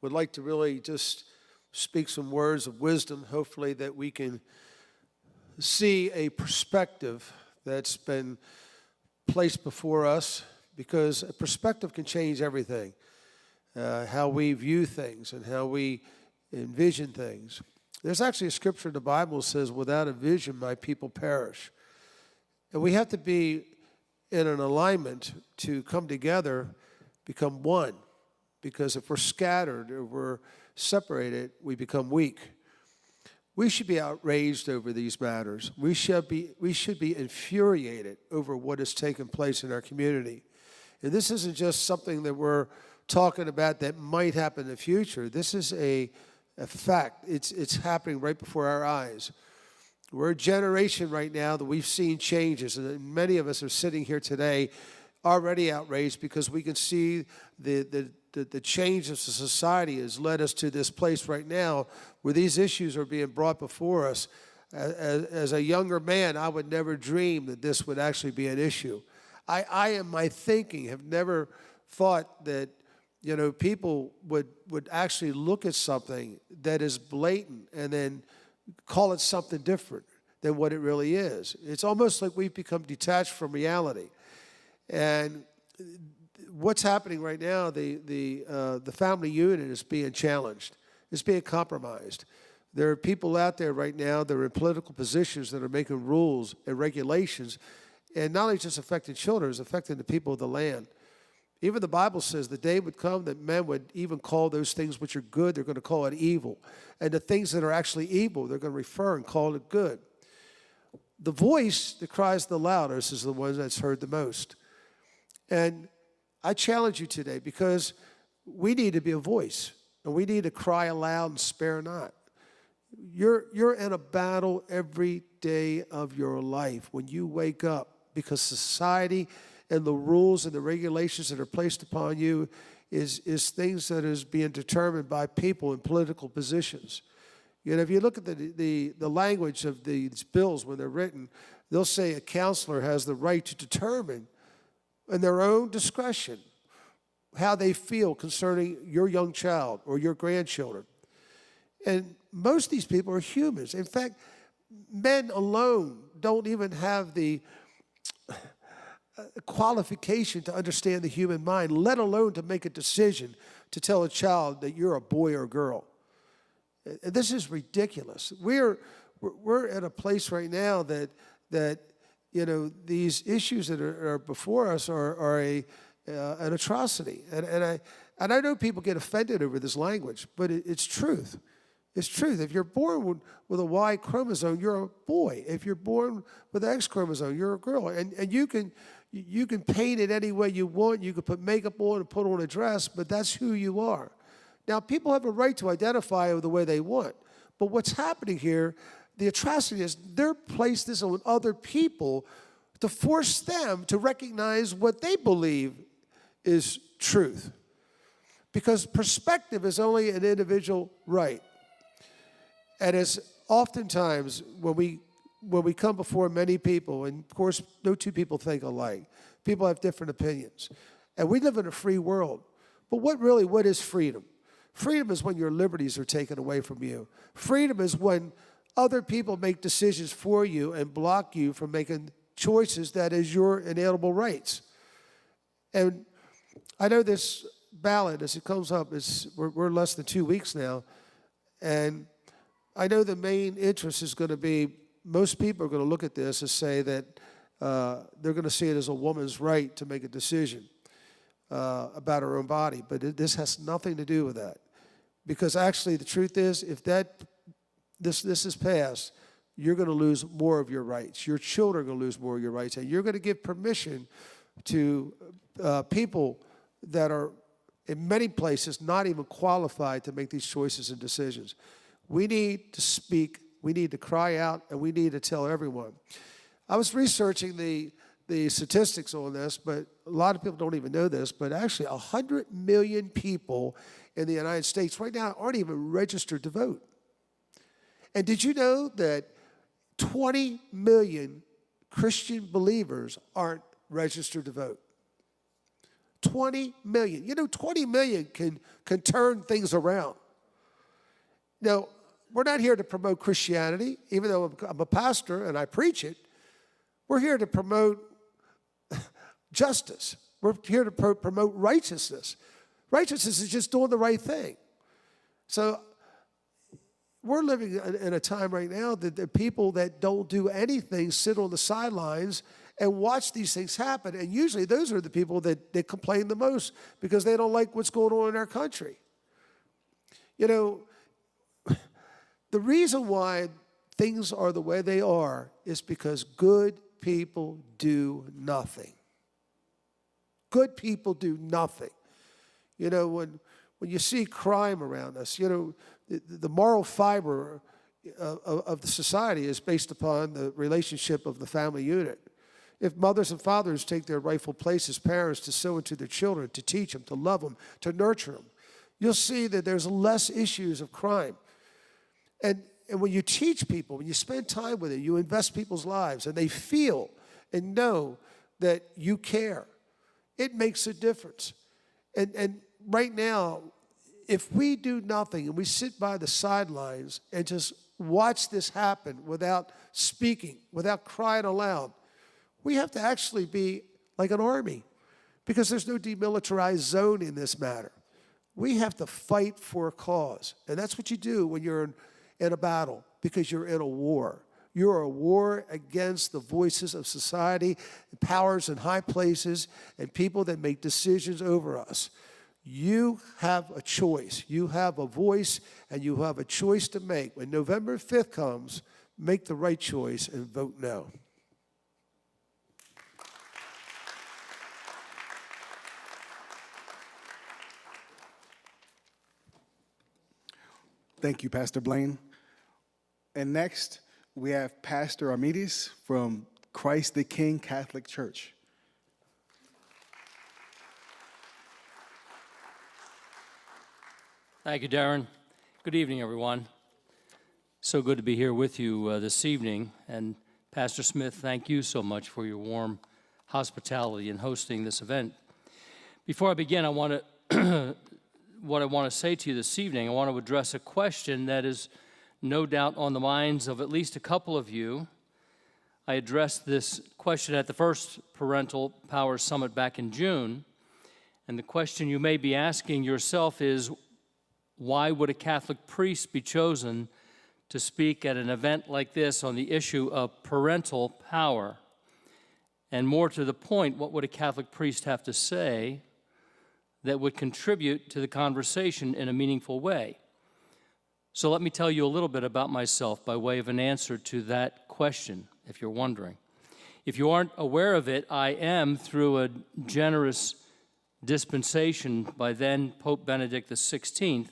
would like to really just speak some words of wisdom, hopefully that we can see a perspective that's been placed before us, because a perspective can change everything, how we view things and how we envision things. There's actually a scripture in the Bible that says, without a vision, my people perish. And we have to be in an alignment to come together, become one. Because if we're scattered or we're separated, we become weak. We should be outraged over these matters. We should be infuriated over what has taken place in our community. And this isn't just something that we're talking about that might happen in the future. This is a fact. It's happening right before our eyes. We're a generation right now that we've seen changes, and many of us are sitting here today already outraged because we can see the change of society has led us to this place right now where these issues are being brought before us. As a younger man, I would never dream that this would actually be an issue. I in my thinking, have never thought that, people would actually look at something that is blatant and then call it something different than what it really is. It's almost like we've become detached from reality. And what's happening right now, the family unit is being challenged. It's being compromised. There are people out there right now that are in political positions that are making rules and regulations, and not only just affecting children, it's affecting the people of the land. Even the Bible says the day would come that men would even call those things which are good, they're going to call it evil. And the things that are actually evil, they're going to refer and call it good. The voice that cries the loudest is the one that's heard the most. And I challenge you today because we need to be a voice, and we need to cry aloud and spare not. You're in a battle every day of your life when you wake up, because society and the rules and the regulations that are placed upon you is things that is being determined by people in political positions. If you look at the language of these bills when they're written, they'll say a counselor has the right to determine in their own discretion how they feel concerning your young child or your grandchildren. And most of these people are humans. In fact, men alone don't even have the qualification to understand the human mind, let alone to make a decision to tell a child that you're a boy or a girl. And this is ridiculous. We're at a place right now that these issues that are before us are an atrocity. And I know people get offended over this language, but it's truth. It's truth. If you're born with a Y chromosome, you're a boy. If you're born with an X chromosome, you're a girl. And you can paint it any way you want. You can put makeup on and put on a dress, but that's who you are. Now, people have a right to identify the way they want. But what's happening here, the atrocity is they're placed this on other people to force them to recognize what they believe is truth. Because perspective is only an individual right. And as oftentimes when we come before many people, and of course no two people think alike, people have different opinions. And we live in a free world. But what is freedom? Freedom is when your liberties are taken away from you. Freedom is when other people make decisions for you and block you from making choices that is your inalienable rights. And I know this ballot, as it comes up, we're less than 2 weeks now, and I know the main interest is going to be, most people are going to look at this and say that they're going to see it as a woman's right to make a decision about her own body. But this has nothing to do with that. Because actually the truth is, if this is passed, you're going to lose more of your rights. Your children are going to lose more of your rights. And you're going to give permission to people that are in many places not even qualified to make these choices and decisions. We need to speak, we need to cry out, and we need to tell everyone. I was researching the statistics on this, but a lot of people don't even know this, but actually 100 million people in the United States right now aren't even registered to vote. And did you know that 20 million Christian believers aren't registered to vote? 20 million. 20 million can turn things around. Now, we're not here to promote Christianity, even though I'm a pastor and I preach it. We're here to promote justice. We're here to promote righteousness. Righteousness is just doing the right thing. So we're living in a time right now that the people that don't do anything sit on the sidelines and watch these things happen. And usually those are the people that complain the most because they don't like what's going on in our country. The reason why things are the way they are is because good people do nothing. Good people do nothing. When you see crime around us, the moral fiber of the society is based upon the relationship of the family unit. If mothers and fathers take their rightful place as parents to sow into their children, to teach them, to love them, to nurture them, you'll see that there's less issues of crime. And when you teach people, when you spend time with it, you invest people's lives, and they feel and know that you care. It makes a difference. And right now, if we do nothing and we sit by the sidelines and just watch this happen without speaking, without crying aloud, we have to actually be like an army, because there's no demilitarized zone in this matter. We have to fight for a cause. And that's what you do when you're in a battle, because you're in a war. You're a war against the voices of society, powers in high places, and people that make decisions over us. You have a choice. You have a voice, and you have a choice to make. When November 5th comes, make the right choice and vote no. Thank you, Pastor Blaine. And next, we have Pastor Armides from Christ the King Catholic Church. Thank you, Darren. Good evening, everyone. So good to be here with you this evening. And Pastor Smith, thank you so much for your warm hospitality in hosting this event. Before I begin, what I want to say to you this evening, I want to address a question that is no doubt on the minds of at least a couple of you. I addressed this question at the first Parental Power Summit back in June, and the question you may be asking yourself is, why would a Catholic priest be chosen to speak at an event like this on the issue of parental power? And more to the point, what would a Catholic priest have to say that would contribute to the conversation in a meaningful way? So let me tell you a little bit about myself by way of an answer to that question, if you're wondering. If you aren't aware of it, I am, through a generous dispensation by then Pope Benedict XVI,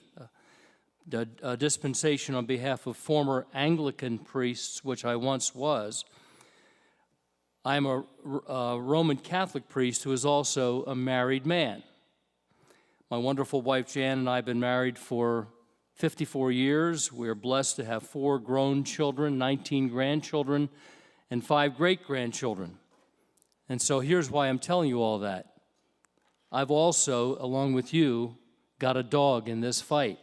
a dispensation on behalf of former Anglican priests, which I once was. I'm a Roman Catholic priest who is also a married man. My wonderful wife Jan and I have been married for 54 years. We're blessed to have 4 grown children, 19 grandchildren, and 5 great-grandchildren. And so here's why I'm telling you all that. I've also, along with you, got a dog in this fight.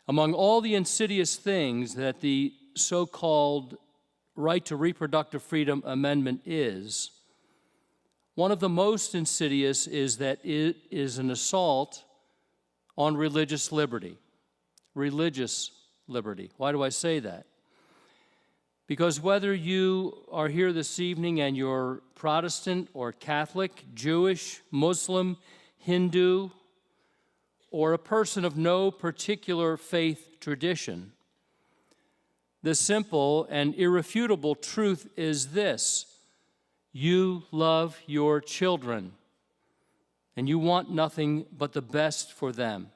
Among all the insidious things that the so-called Right to Reproductive Freedom Amendment is, one of the most insidious is that it is an assault on religious liberty. Religious liberty. Why do I say that? Because whether you are here this evening and you're Protestant or Catholic, Jewish, Muslim, Hindu, or a person of no particular faith tradition, the simple and irrefutable truth is this: you love your children, and you want nothing but the best for them.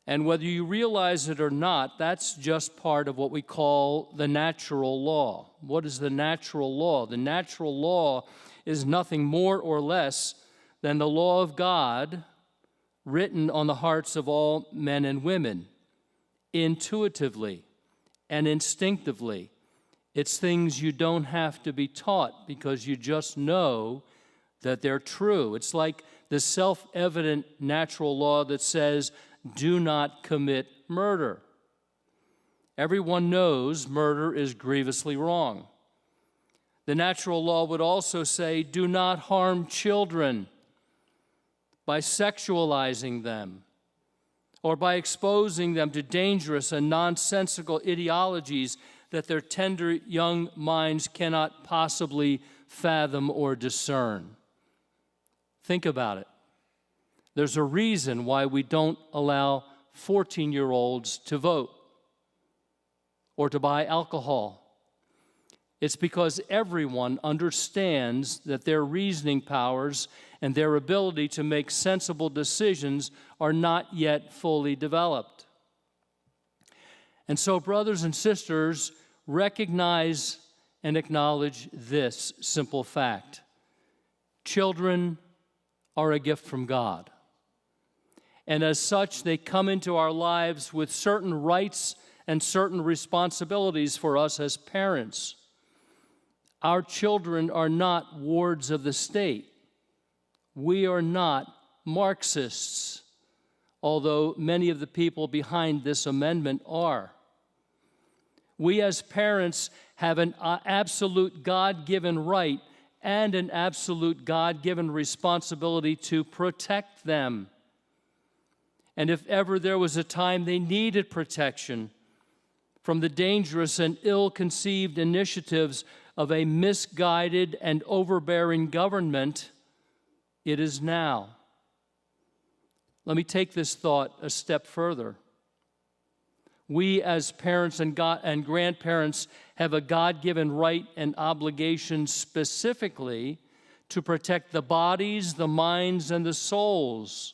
And whether you realize it or not, that's just part of what we call the natural law. What is the natural law? The natural law is nothing more or less than the law of God written on the hearts of all men and women, intuitively and instinctively. It's things you don't have to be taught because you just know that they're true. It's like the self-evident natural law that says, do not commit murder. Everyone knows murder is grievously wrong. The natural law would also say, do not harm children by sexualizing them or by exposing them to dangerous and nonsensical ideologies that their tender young minds cannot possibly fathom or discern. Think about it. There's a reason why we don't allow 14-year-olds to vote or to buy alcohol. It's because everyone understands that their reasoning powers and their ability to make sensible decisions are not yet fully developed. And so, brothers and sisters, recognize and acknowledge this simple fact. Children are a gift from God. And as such, they come into our lives with certain rights and certain responsibilities for us as parents. Our children are not wards of the state. We are not Marxists, although many of the people behind this amendment are. We as parents have an absolute God-given right and an absolute God-given responsibility to protect them. And if ever there was a time they needed protection from the dangerous and ill-conceived initiatives of a misguided and overbearing government, it is now. Let me take this thought a step further. We as parents and grandparents have a God-given right and obligation specifically to protect the bodies, the minds, and the souls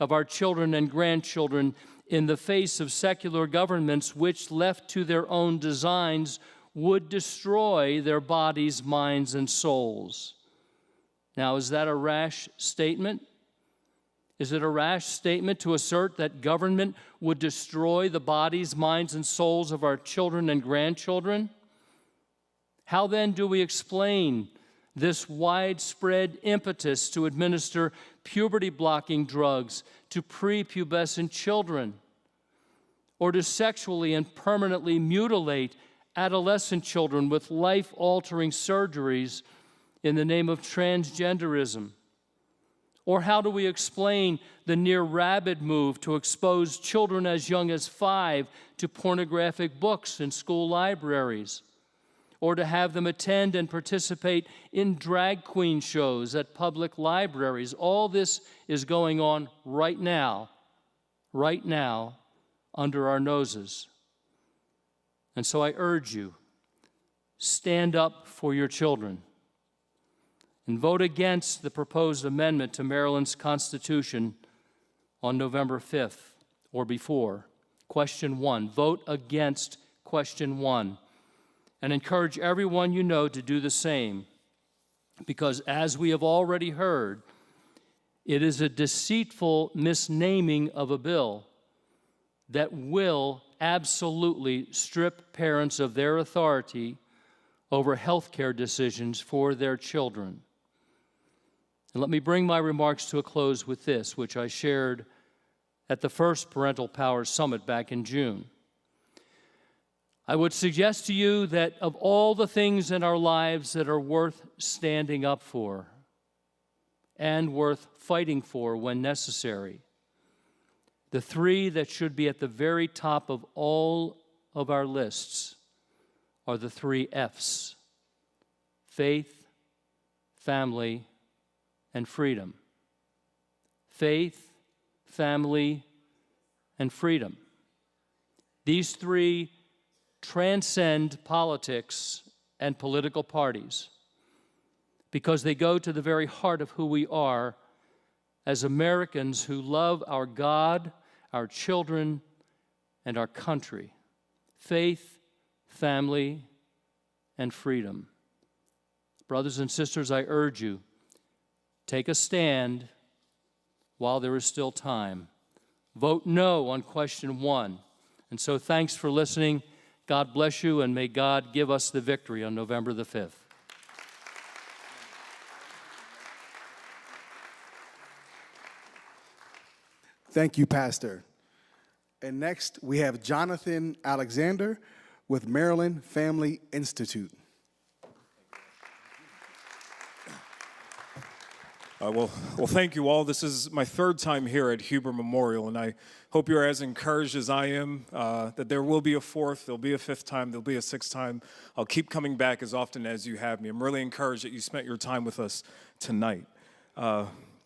of our children and grandchildren in the face of secular governments which, left to their own designs, would destroy their bodies, minds, and souls. Now, is that a rash statement? Is it a rash statement to assert that government would destroy the bodies, minds, and souls of our children and grandchildren? How then do we explain this widespread impetus to administer puberty-blocking drugs to prepubescent children, or to sexually and permanently mutilate adolescent children with life-altering surgeries in the name of transgenderism? Or how do we explain the near-rabid move to expose children as young as 5 to pornographic books in school libraries? Or to have them attend and participate in drag queen shows at public libraries? All this is going on right now, under our noses. And so I urge you, stand up for your children and vote against the proposed amendment to Maryland's Constitution on November 5th or before. Question 1. Vote against question 1. And encourage everyone you know to do the same, because as we have already heard, it is a deceitful misnaming of a bill that will absolutely strip parents of their authority over health care decisions for their children. And let me bring my remarks to a close with this, which I shared at the first Parental Powers Summit back in June. I would suggest to you that of all the things in our lives that are worth standing up for and worth fighting for when necessary, the 3 that should be at the very top of all of our lists are the 3 F's: faith, family, and freedom. Faith, family, and freedom. These 3 transcend politics and political parties because they go to the very heart of who we are as Americans who love our God, our children, and our country. Faith, family, and freedom. Brothers and sisters, I urge you, take a stand while there is still time. Vote no on question 1. And so thanks for listening. God bless you, and may God give us the victory on November the 5th. Thank you, Pastor. And next, we have Jonathan Alexander with Maryland Family Institute. Well, thank you all. This is my 3rd time here at Huber Memorial, and I hope you're as encouraged as I am that there will be a 4th, there'll be a 5th time, there'll be a 6th time. I'll keep coming back as often as you have me. I'm really encouraged that you spent your time with us tonight.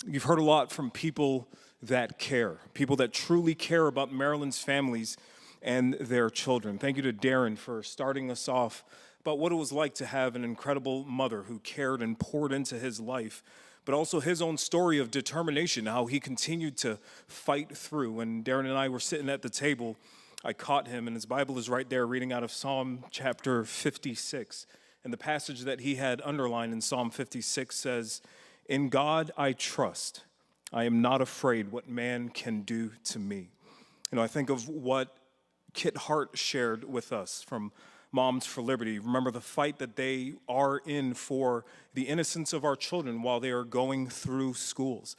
You've heard a lot from people that care, people that truly care about Maryland's families and their children. Thank you to Darren for starting us off about what it was like to have an incredible mother who cared and poured into his life, but also his own story of determination, how he continued to fight through. When Darren and I were sitting at the table, I caught him, and his Bible is right there reading out of Psalm chapter 56. And the passage that he had underlined in Psalm 56 says, "In God I trust. I am not afraid what man can do to me." I think of what Kit Hart shared with us from Moms for Liberty. Remember the fight that they are in for the innocence of our children while they are going through schools.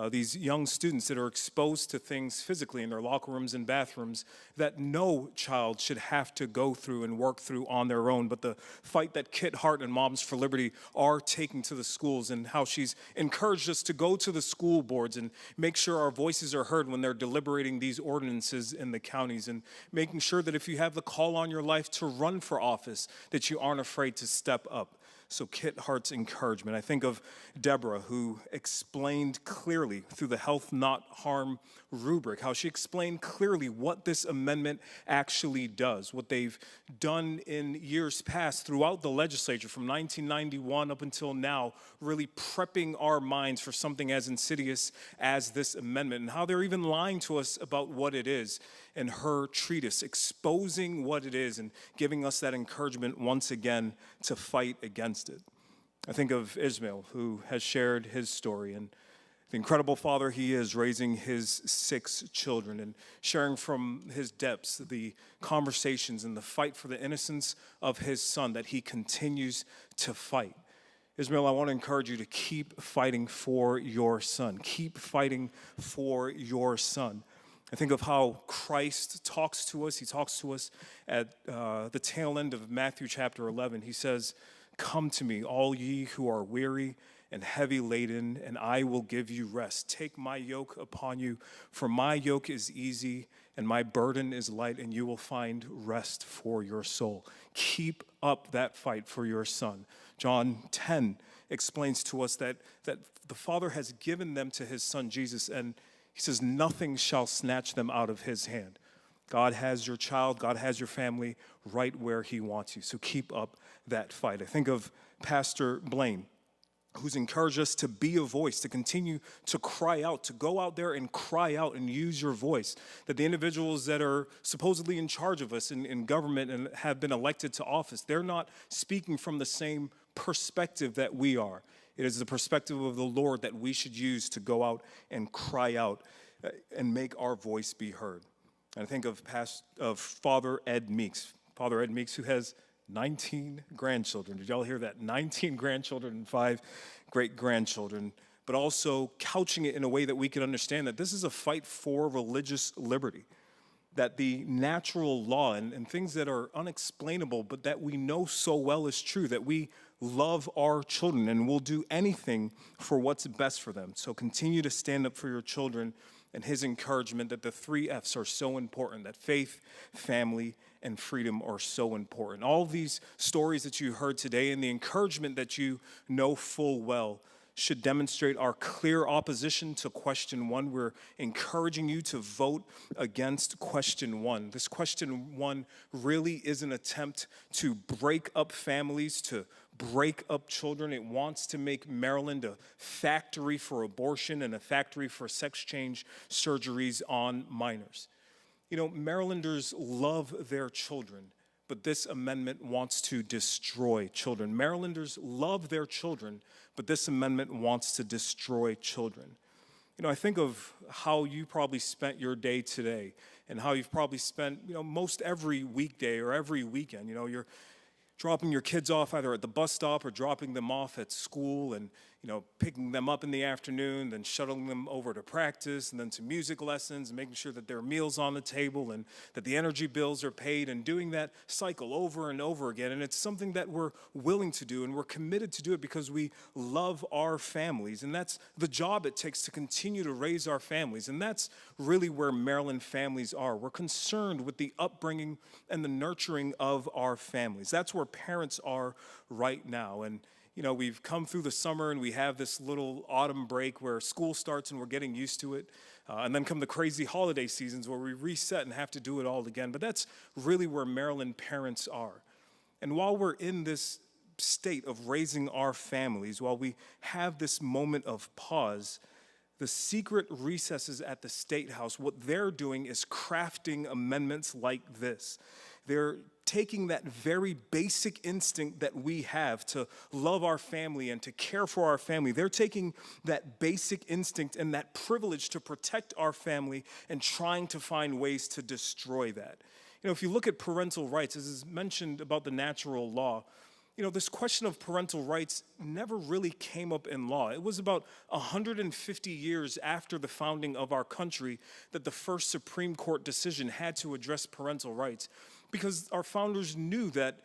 These young students that are exposed to things physically in their locker rooms and bathrooms that no child should have to go through and work through on their own. But the fight that Kit Hart and Moms for Liberty are taking to the schools, and how she's encouraged us to go to the school boards and make sure our voices are heard when they're deliberating these ordinances in the counties, and making sure that if you have the call on your life to run for office, that you aren't afraid to step up. So Kit Hart's encouragement. I think of Deborah, who explained clearly through the Health Not Harm rubric, how she explained clearly what this amendment actually does, what they've done in years past throughout the legislature from 1991 up until now, really prepping our minds for something as insidious as this amendment, and how they're even lying to us about what it is. And her treatise exposing what it is and giving us that encouragement once again to fight against it. I think of Ismail, who has shared his story and the incredible father he is, raising his 6 children and sharing from his depths the conversations and the fight for the innocence of his son that he continues to fight. Ismail, I want to encourage you to keep fighting for your son. Keep fighting for your son. I think of how Christ talks to us. He talks to us at the tail end of Matthew chapter 11. He says, "Come to me, all ye who are weary and heavy laden, and I will give you rest. Take my yoke upon you, for my yoke is easy and my burden is light, and you will find rest for your soul." Keep up that fight for your son. John 10 explains to us that the Father has given them to his son Jesus, and he says, nothing shall snatch them out of his hand. God has your child, God has your family right where he wants you. So keep up that fight. I think of Pastor Blaine, who's encouraged us to be a voice, to continue to cry out, to go out there and cry out and use your voice. That the individuals that are supposedly in charge of us in government and have been elected to office, they're not speaking from the same perspective that we are. It is the perspective of the Lord that we should use to go out and cry out and make our voice be heard. And I think of Father Ed Meeks. Father Ed Meeks, who has 19 grandchildren. Did y'all hear that? 19 grandchildren and 5 great-grandchildren. But also couching it in a way that we can understand that this is a fight for religious liberty. That the natural law and things that are unexplainable, but that we know so well is true, that we love our children and will do anything for what's best for them. So continue to stand up for your children, and his encouragement that the 3 F's are so important, that faith, family, and freedom are so important. All these stories that you heard today and the encouragement that you know full well should demonstrate our clear opposition to question 1. We're encouraging you to vote against question 1. This question 1 really is an attempt to break up families, to break up children. It wants to make Maryland a factory for abortion and a factory for sex change surgeries on minors. You know, Marylanders love their children, but this amendment wants to destroy children. Marylanders love their children, but this amendment wants to destroy children. You know, I think of how you probably spent your day today and how you've probably spent, most every weekday or every weekend. You're dropping your kids off either at the bus stop or dropping them off at school, and picking them up in the afternoon, then shuttling them over to practice and then to music lessons, and making sure that there are meals on the table and that the energy bills are paid, and doing that cycle over and over again. And it's something that we're willing to do, and we're committed to do it because we love our families, and that's the job it takes to continue to raise our families. And that's really where Maryland families are. We're concerned with the upbringing and the nurturing of our families. That's where parents are right now. And we've come through the summer and we have this little autumn break where school starts and we're getting used to it. And then come the crazy holiday seasons where we reset and have to do it all again. But that's really where Maryland parents are. And while we're in this state of raising our families, while we have this moment of pause, the secret recesses at the State House, what they're doing is crafting amendments like this. They're taking that very basic instinct that we have to love our family and to care for our family. They're taking that basic instinct and that privilege to protect our family and trying to find ways to destroy that. You know, if you look at parental rights, as is mentioned about the natural law, you know, this question of parental rights never really came up in law. It was about 150 years after the founding of our country that the first Supreme Court decision had to address parental rights, because our founders knew that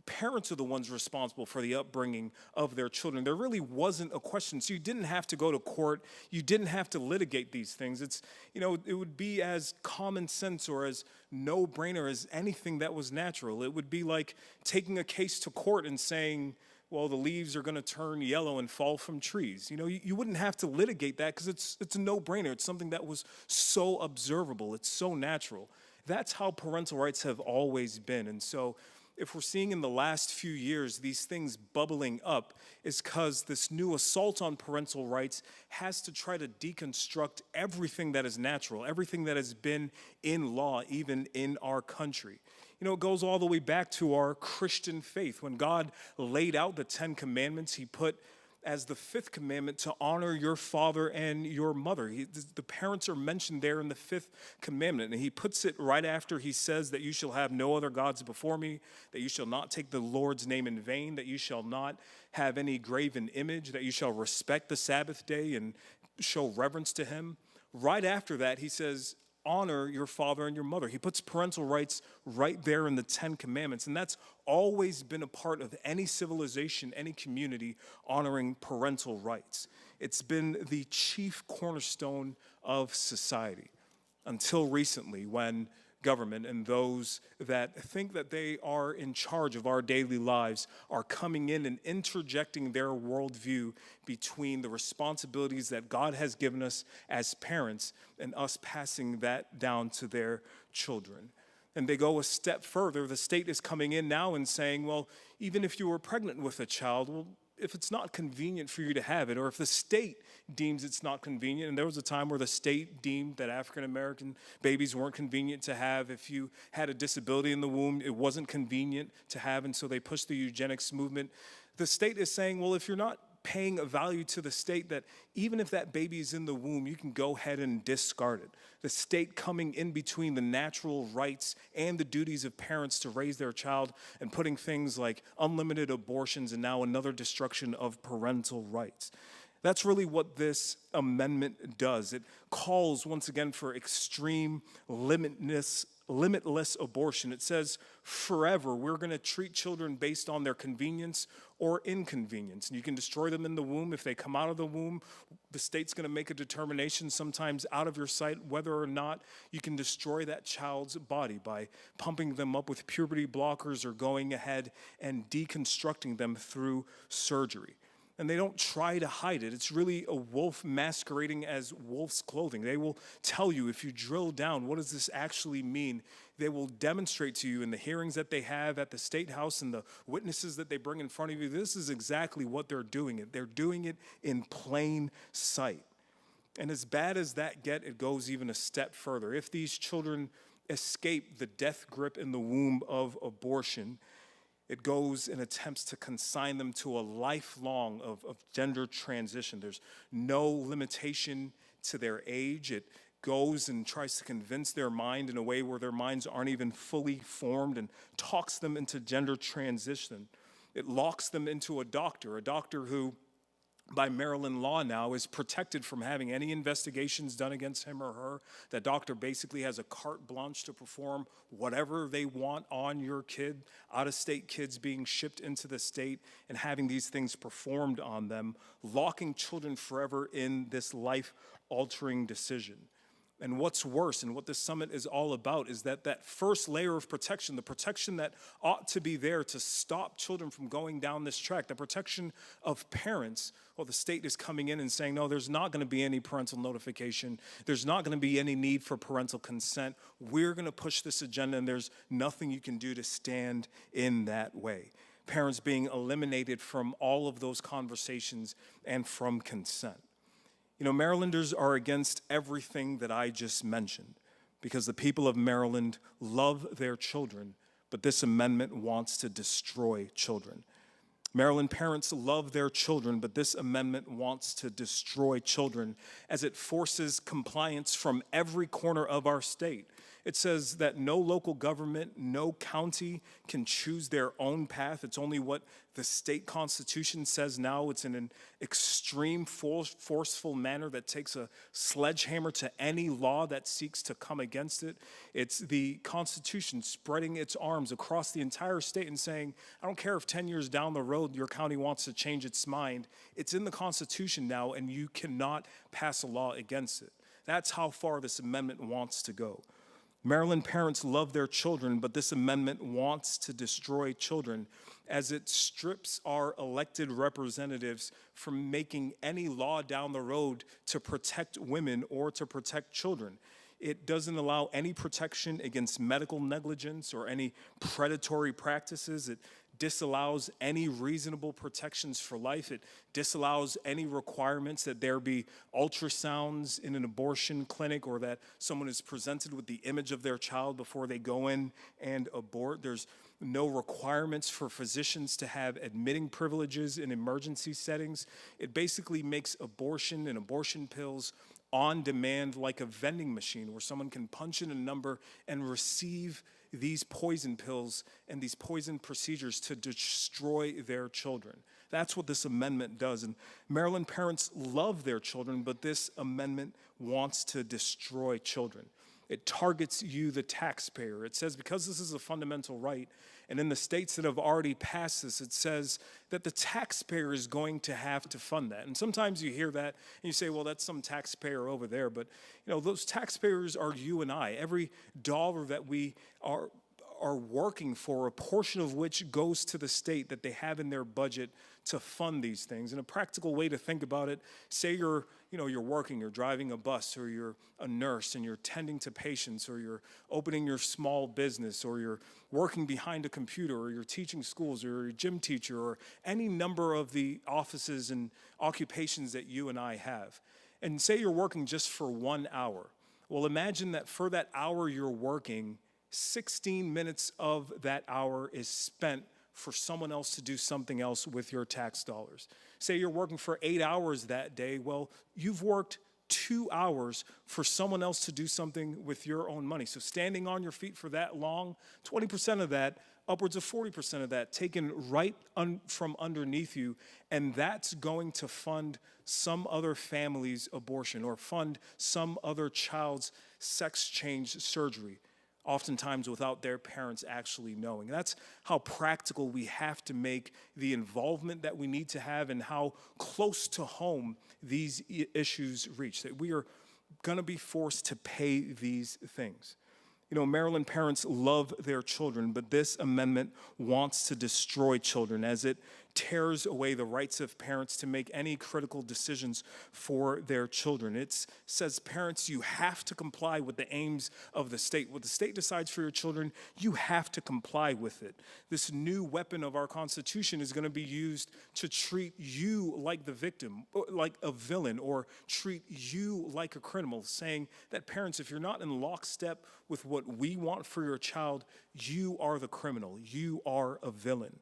parents are the ones responsible for the upbringing of their children. There really wasn't a question. So you didn't have to go to court. You didn't have to litigate these things. It's, you know, it would be as common sense or as no-brainer as anything that was natural. It would be like taking a case to court and saying, well, the leaves are going to turn yellow and fall from trees. You know, you wouldn't have to litigate that because it's a no-brainer. It's something that was so observable. It's so natural. That's how parental rights have always been. And so if we're seeing in the last few years these things bubbling up, is because this new assault on parental rights has to try to deconstruct everything that is natural, everything that has been in law, even in our country. You know, it goes all the way back to our Christian faith. When God laid out the 10 Commandments, he put as the 5th commandment to honor your father and your mother. The parents are mentioned there in the 5th commandment, and he puts it right after he says that you shall have no other gods before me, that you shall not take the Lord's name in vain, that you shall not have any graven image, that you shall respect the Sabbath day and show reverence to him. Right after that, he says, honor your father and your mother. He puts parental rights right there in the 10 Commandments, and that's always been a part of any civilization, any community, honoring parental rights. It's been the chief cornerstone of society until recently, when government and those that think that they are in charge of our daily lives are coming in and interjecting their worldview between the responsibilities that God has given us as parents and us passing that down to their children. And they go a step further. The state is coming in now and saying, well, even if you were pregnant with a child, well, if it's not convenient for you to have it, or if the state deems it's not convenient, and there was a time where the state deemed that African-American babies weren't convenient to have. If you had a disability in the womb, it wasn't convenient to have, and so they pushed the eugenics movement. The state is saying, well, if you're not paying a value to the state, that even if that baby is in the womb, you can go ahead and discard it. The state coming in between the natural rights and the duties of parents to raise their child and putting things like unlimited abortions and now another destruction of parental rights. That's really what this amendment does. It calls, once again, for extreme, limitless abortion. It says forever we're going to treat children based on their convenience or inconvenience. And you can destroy them in the womb. If they come out of the womb, the state's going to make a determination, sometimes out of your sight, whether or not you can destroy that child's body by pumping them up with puberty blockers or going ahead and deconstructing them through surgery. And they don't try to hide it. It's really a wolf masquerading as wolf's clothing. They will tell you, if you drill down, what does this actually mean? They will demonstrate to you in the hearings that they have at the State House and the witnesses that they bring in front of you. This is exactly what they're doing. They're doing it in plain sight. And as bad as that it goes even a step further. If these children escape the death grip in the womb of abortion, it goes and attempts to consign them to a lifelong of gender transition. There's no limitation to their age. It goes and tries to convince their mind in a way where their minds aren't even fully formed and talks them into gender transition. It locks them into a doctor who, by Maryland law now, is protected from having any investigations done against him or her. That doctor basically has a carte blanche to perform whatever they want on your kid, out-of-state kids being shipped into the state and having these things performed on them, locking children forever in this life-altering decision. And what's worse, and what this summit is all about, is that first layer of protection, the protection that ought to be there to stop children from going down this track, the protection of parents. Well, the state is coming in and saying, no, there's not going to be any parental notification. There's not going to be any need for parental consent. We're going to push this agenda, and there's nothing you can do to stand in that way. Parents being eliminated from all of those conversations and from consent. You know, Marylanders are against everything that I just mentioned because the people of Maryland love their children, but this amendment wants to destroy children. Maryland parents love their children, but this amendment wants to destroy children as it forces compliance from every corner of our state. It says that no local government, no county can choose their own path. It's only what the state constitution says now. It's in an extreme, forceful manner that takes a sledgehammer to any law that seeks to come against it. It's the Constitution spreading its arms across the entire state and saying, I don't care if 10 years down the road your county wants to change its mind. It's in the Constitution now, and you cannot pass a law against it. That's how far this amendment wants to go. Maryland parents love their children, but this amendment wants to destroy children as it strips our elected representatives from making any law down the road to protect women or to protect children. It doesn't allow any protection against medical negligence or any predatory practices. It disallows any reasonable protections for life. It disallows any requirements that there be ultrasounds in an abortion clinic or that someone is presented with the image of their child before they go in and abort. There's no requirements for physicians to have admitting privileges in emergency settings. It basically makes abortion and abortion pills on demand like a vending machine where someone can punch in a number and receive these poison pills and these poison procedures to destroy their children. That's what this amendment does. And Maryland parents love their children, but this amendment wants to destroy children. It targets you, the taxpayer. It says because this is a fundamental right, and in the states that have already passed this, it says that the taxpayer is going to have to fund that. And sometimes you hear that and you say, well, that's some taxpayer over there. But those taxpayers are you and I. Every dollar that we are working for, a portion of which goes to the state that they have in their budget to fund these things. And a practical way to think about it, say you're working, you're driving a bus, or you're a nurse and you're tending to patients, or you're opening your small business, or you're working behind a computer, or you're teaching schools, or you're a gym teacher, or any number of the offices and occupations that you and I have. And say you're working just for 1 hour. Well, imagine that for that hour you're working, 16 minutes of that hour is spent for someone else to do something else with your tax dollars. Say you're working for 8 hours that day. Well, you've worked 2 hours for someone else to do something with your own money. So standing on your feet for that long, 20% of that, upwards of 40% of that taken right from underneath you, and that's going to fund some other family's abortion or fund some other child's sex change surgery, oftentimes without their parents actually knowing. That's how practical we have to make the involvement that we need to have and how close to home these issues reach, that we are going to be forced to pay these things. Maryland parents love their children, but this amendment wants to destroy children as it tears away the rights of parents to make any critical decisions for their children. It says, parents, you have to comply with the aims of the state. What the state decides for your children, you have to comply with it. This new weapon of our Constitution is going to be used to treat you like the victim, like a villain, or treat you like a criminal, saying that parents, if you're not in lockstep with what we want for your child, you are the criminal, you are a villain.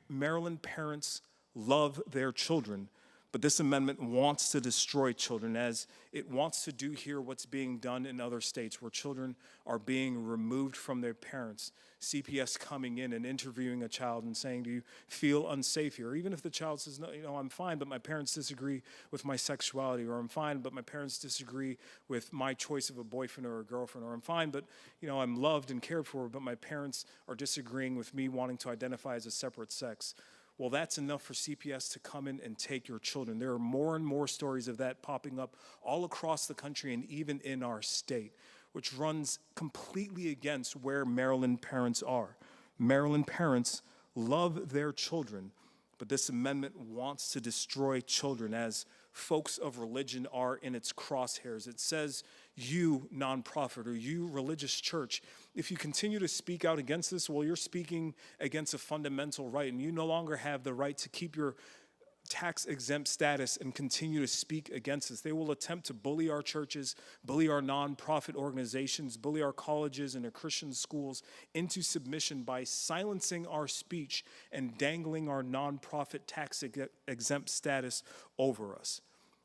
Maryland parents love their children, but this amendment wants to destroy children as it wants to do here what's being done in other states where children are being removed from their parents. CPS coming in and interviewing a child and saying, do you feel unsafe here? Or even if the child says, no, I'm fine, but my parents disagree with my sexuality, or I'm fine, but my parents disagree with my choice of a boyfriend or a girlfriend, or I'm fine, but I'm loved and cared for, but my parents are disagreeing with me wanting to identify as a separate sex. Well, that's enough for CPS to come in and take your children. There are more and more stories of that popping up all across the country and even in our state, which runs completely against where Maryland parents are. Maryland parents love their children, but this amendment wants to destroy children as folks of religion are in its crosshairs. It says, you nonprofit or you religious church, if you continue to speak out against this, well, you're speaking against a fundamental right, and you no longer have the right to keep your tax-exempt status and continue to speak against us. They will attempt to bully our churches, bully our nonprofit organizations, bully our colleges and our Christian schools into submission by silencing our speech and dangling our nonprofit tax-exempt status over us.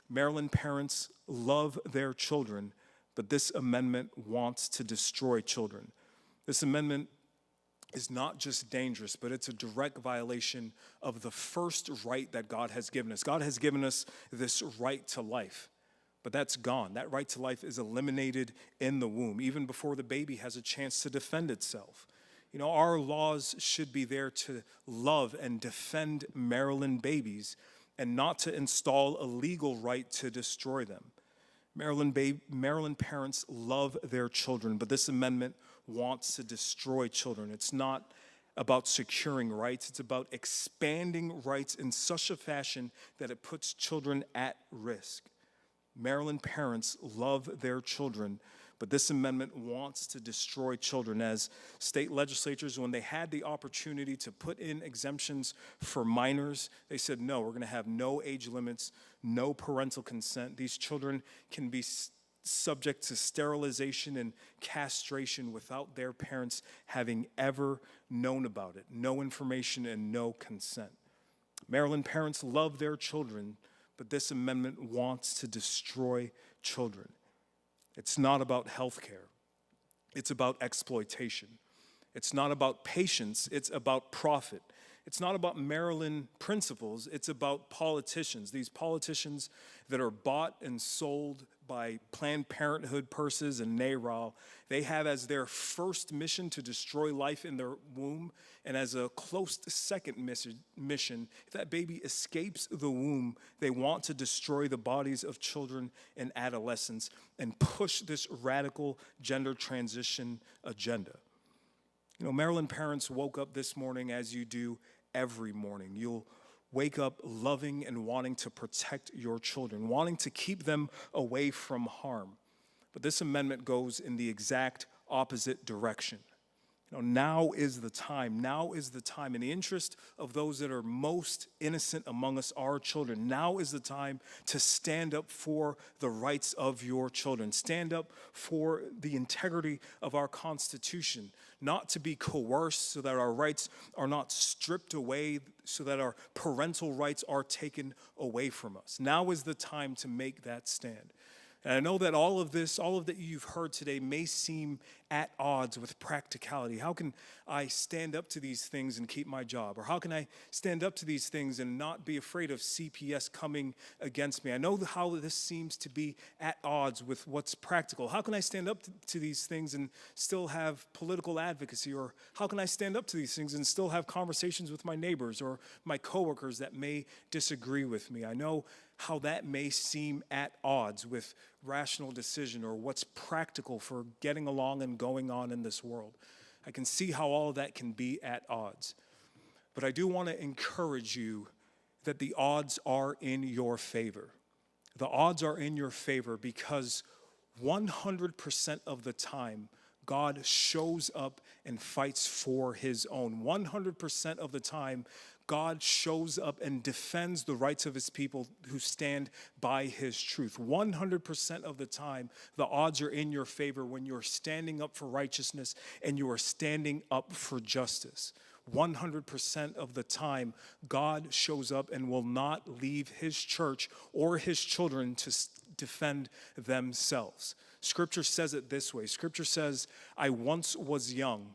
Maryland parents love their children, but this amendment wants to destroy children. This amendment is not just dangerous, but it's a direct violation of the first right that God has given us. God has given us this right to life, but that's gone. That right to life is eliminated in the womb, even before the baby has a chance to defend itself. You know, our laws should be there to love and defend Maryland babies and not to install a legal right to destroy them. Maryland parents love their children, but this amendment wants to destroy children. It's not about securing rights. It's about expanding rights in such a fashion that it puts children at risk. Maryland parents love their children, but this amendment wants to destroy children. As state legislatures, when they had the opportunity to put in exemptions for minors, they said, no, we're going to have no age limits, no parental consent. These children can be subject to sterilization and castration without their parents having ever known about it. No information and no consent. Maryland parents love their children, but this amendment wants to destroy children. It's not about health care. It's about exploitation. It's not about patience. It's about profit. It's not about Maryland principles. It's about politicians. These politicians that are bought and sold by Planned Parenthood purses and NARAL, they have as their first mission to destroy life in their womb, and as a close second mission, if that baby escapes the womb, they want to destroy the bodies of children and adolescents and push this radical gender transition agenda. You know, Maryland parents woke up this morning as you do every morning. You'll wake up loving and wanting to protect your children, wanting to keep them away from harm. But this amendment goes in the exact opposite direction. You know, now is the time. Now is the time. In the interest of those that are most innocent among us, our children, now is the time to stand up for the rights of your children. Stand up for the integrity of our Constitution, not to be coerced so that our rights are not stripped away, so that our parental rights are taken away from us. Now is the time to make that stand. And I know that all of that you've heard today may seem at odds with practicality. How can I stand up to these things and keep my job? Or how can I stand up to these things and not be afraid of CPS coming against me? I know how this seems to be at odds with what's practical. How can I stand up to these things and still have political advocacy? Or how can I stand up to these things and still have conversations with my neighbors or my coworkers that may disagree with me? I know how that may seem at odds with rational decision or what's practical for getting along and going on in this world. I can see how all of that can be at odds. But I do want to encourage you that the odds are in your favor. The odds are in your favor because 100% of the time, God shows up and fights for his own. 100% of the time, God shows up and defends the rights of his people who stand by his truth. 100% of the time, the odds are in your favor when you're standing up for righteousness and you are standing up for justice. 100% of the time, God shows up and will not leave his church or his children to defend themselves. Scripture says it this way. Scripture says, I once was young,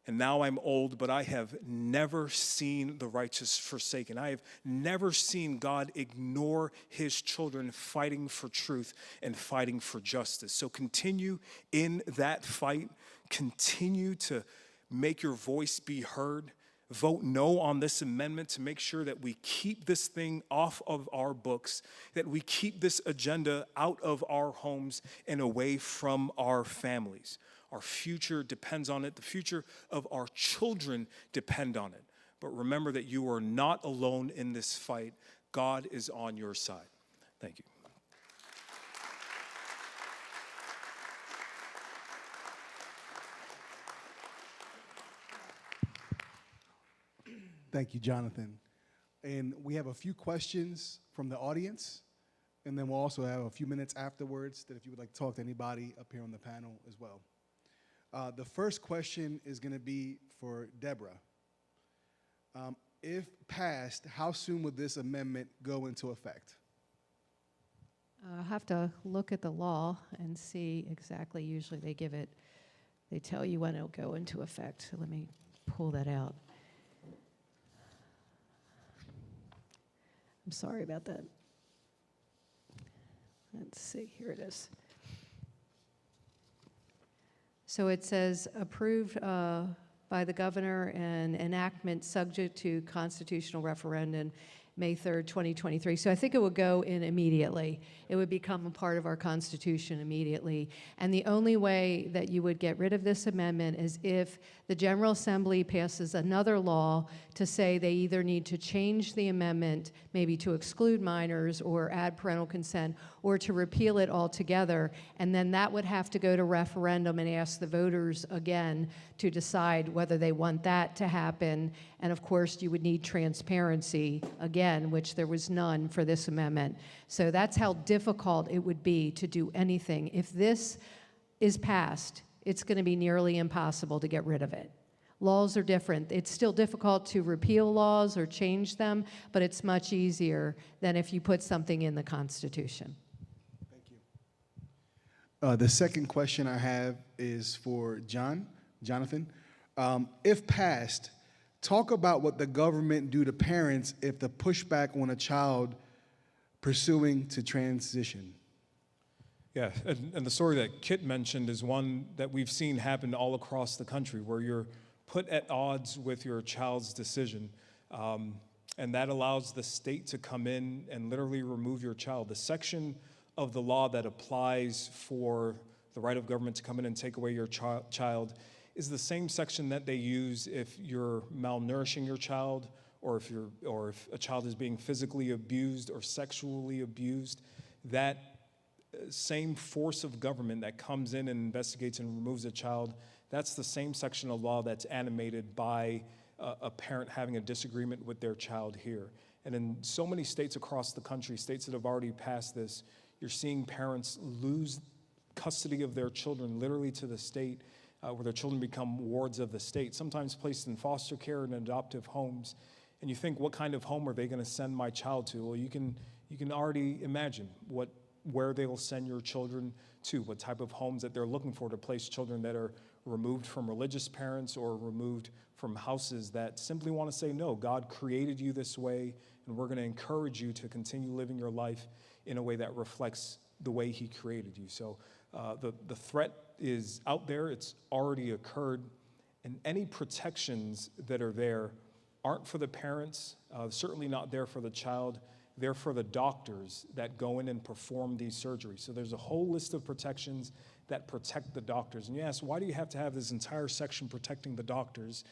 and now I'm old, but I have never seen the righteous forsaken. I have never seen God ignore his children fighting for truth and fighting for justice. So continue in that fight. Continue to make your voice be heard. Vote no on this amendment to make sure that we keep this thing off of our books, that we keep this agenda out of our homes and away from our families. Our future depends on it. The future of our children depend on it. But remember that you are not alone in this fight. God is on your side. Thank you. Thank you, Jonathan. And we have a few questions from the audience, and then we'll also have a few minutes afterwards that if you would like to talk to anybody up here on the panel as well. The first question is going to be for Deborah. If passed, how soon would this amendment go into effect? I'll have to look at the law and see exactly. Usually they tell you when it'll go into effect. So let me pull that out. I'm sorry about that. Let's see, here it is. So it says approved by the governor and enactment subject to constitutional referendum May 3rd, 2023. So I think it would go in immediately. It would become a part of our Constitution immediately. And the only way that you would get rid of this amendment is if the General Assembly passes another law to say they either need to change the amendment, maybe to exclude minors or add parental consent, or to repeal it altogether. And then that would have to go to referendum and ask the voters again to decide whether they want that to happen. And of course, you would need transparency again, which there was none for this amendment. So that's how difficult it would be to do anything. If this is passed, it's going to be nearly impossible to get rid of it. Laws are different. It's still difficult to repeal laws or change them, but it's much easier than if you put something in the Constitution. Thank you. The second question I have is for Jonathan. If passed, talk about what the government do to parents if the pushback on a child pursuing to transition. Yeah, and the story that Kit mentioned is one that we've seen happen all across the country where you're put at odds with your child's decision. And that allows the state to come in and literally remove your child. The section of the law that applies for the right of government to come in and take away your child is the same section that they use if you're malnourishing your child, or if a child is being physically abused or sexually abused. That same force of government that comes in and investigates and removes a child, that's the same section of law that's animated by a parent having a disagreement with their child here. And in so many states across the country, states that have already passed this, you're seeing parents lose custody of their children literally to the state, where their children become wards of the state, sometimes placed in foster care and adoptive homes. And you think, what kind of home are they going to send my child to? Well, you can already imagine where they will send your children to, what type of homes that they're looking for to place children that are removed from religious parents or removed from houses that simply want to say, no, God created you this way, and we're going to encourage you to continue living your life in a way that reflects the way He created you. So the threat is out there. It's already occurred. And any protections that are there aren't for the parents, certainly not there for the child. They're for the doctors that go in and perform these surgeries. So there's a whole list of protections that protect the doctors. And you ask, why do you have to have this entire section protecting the doctors?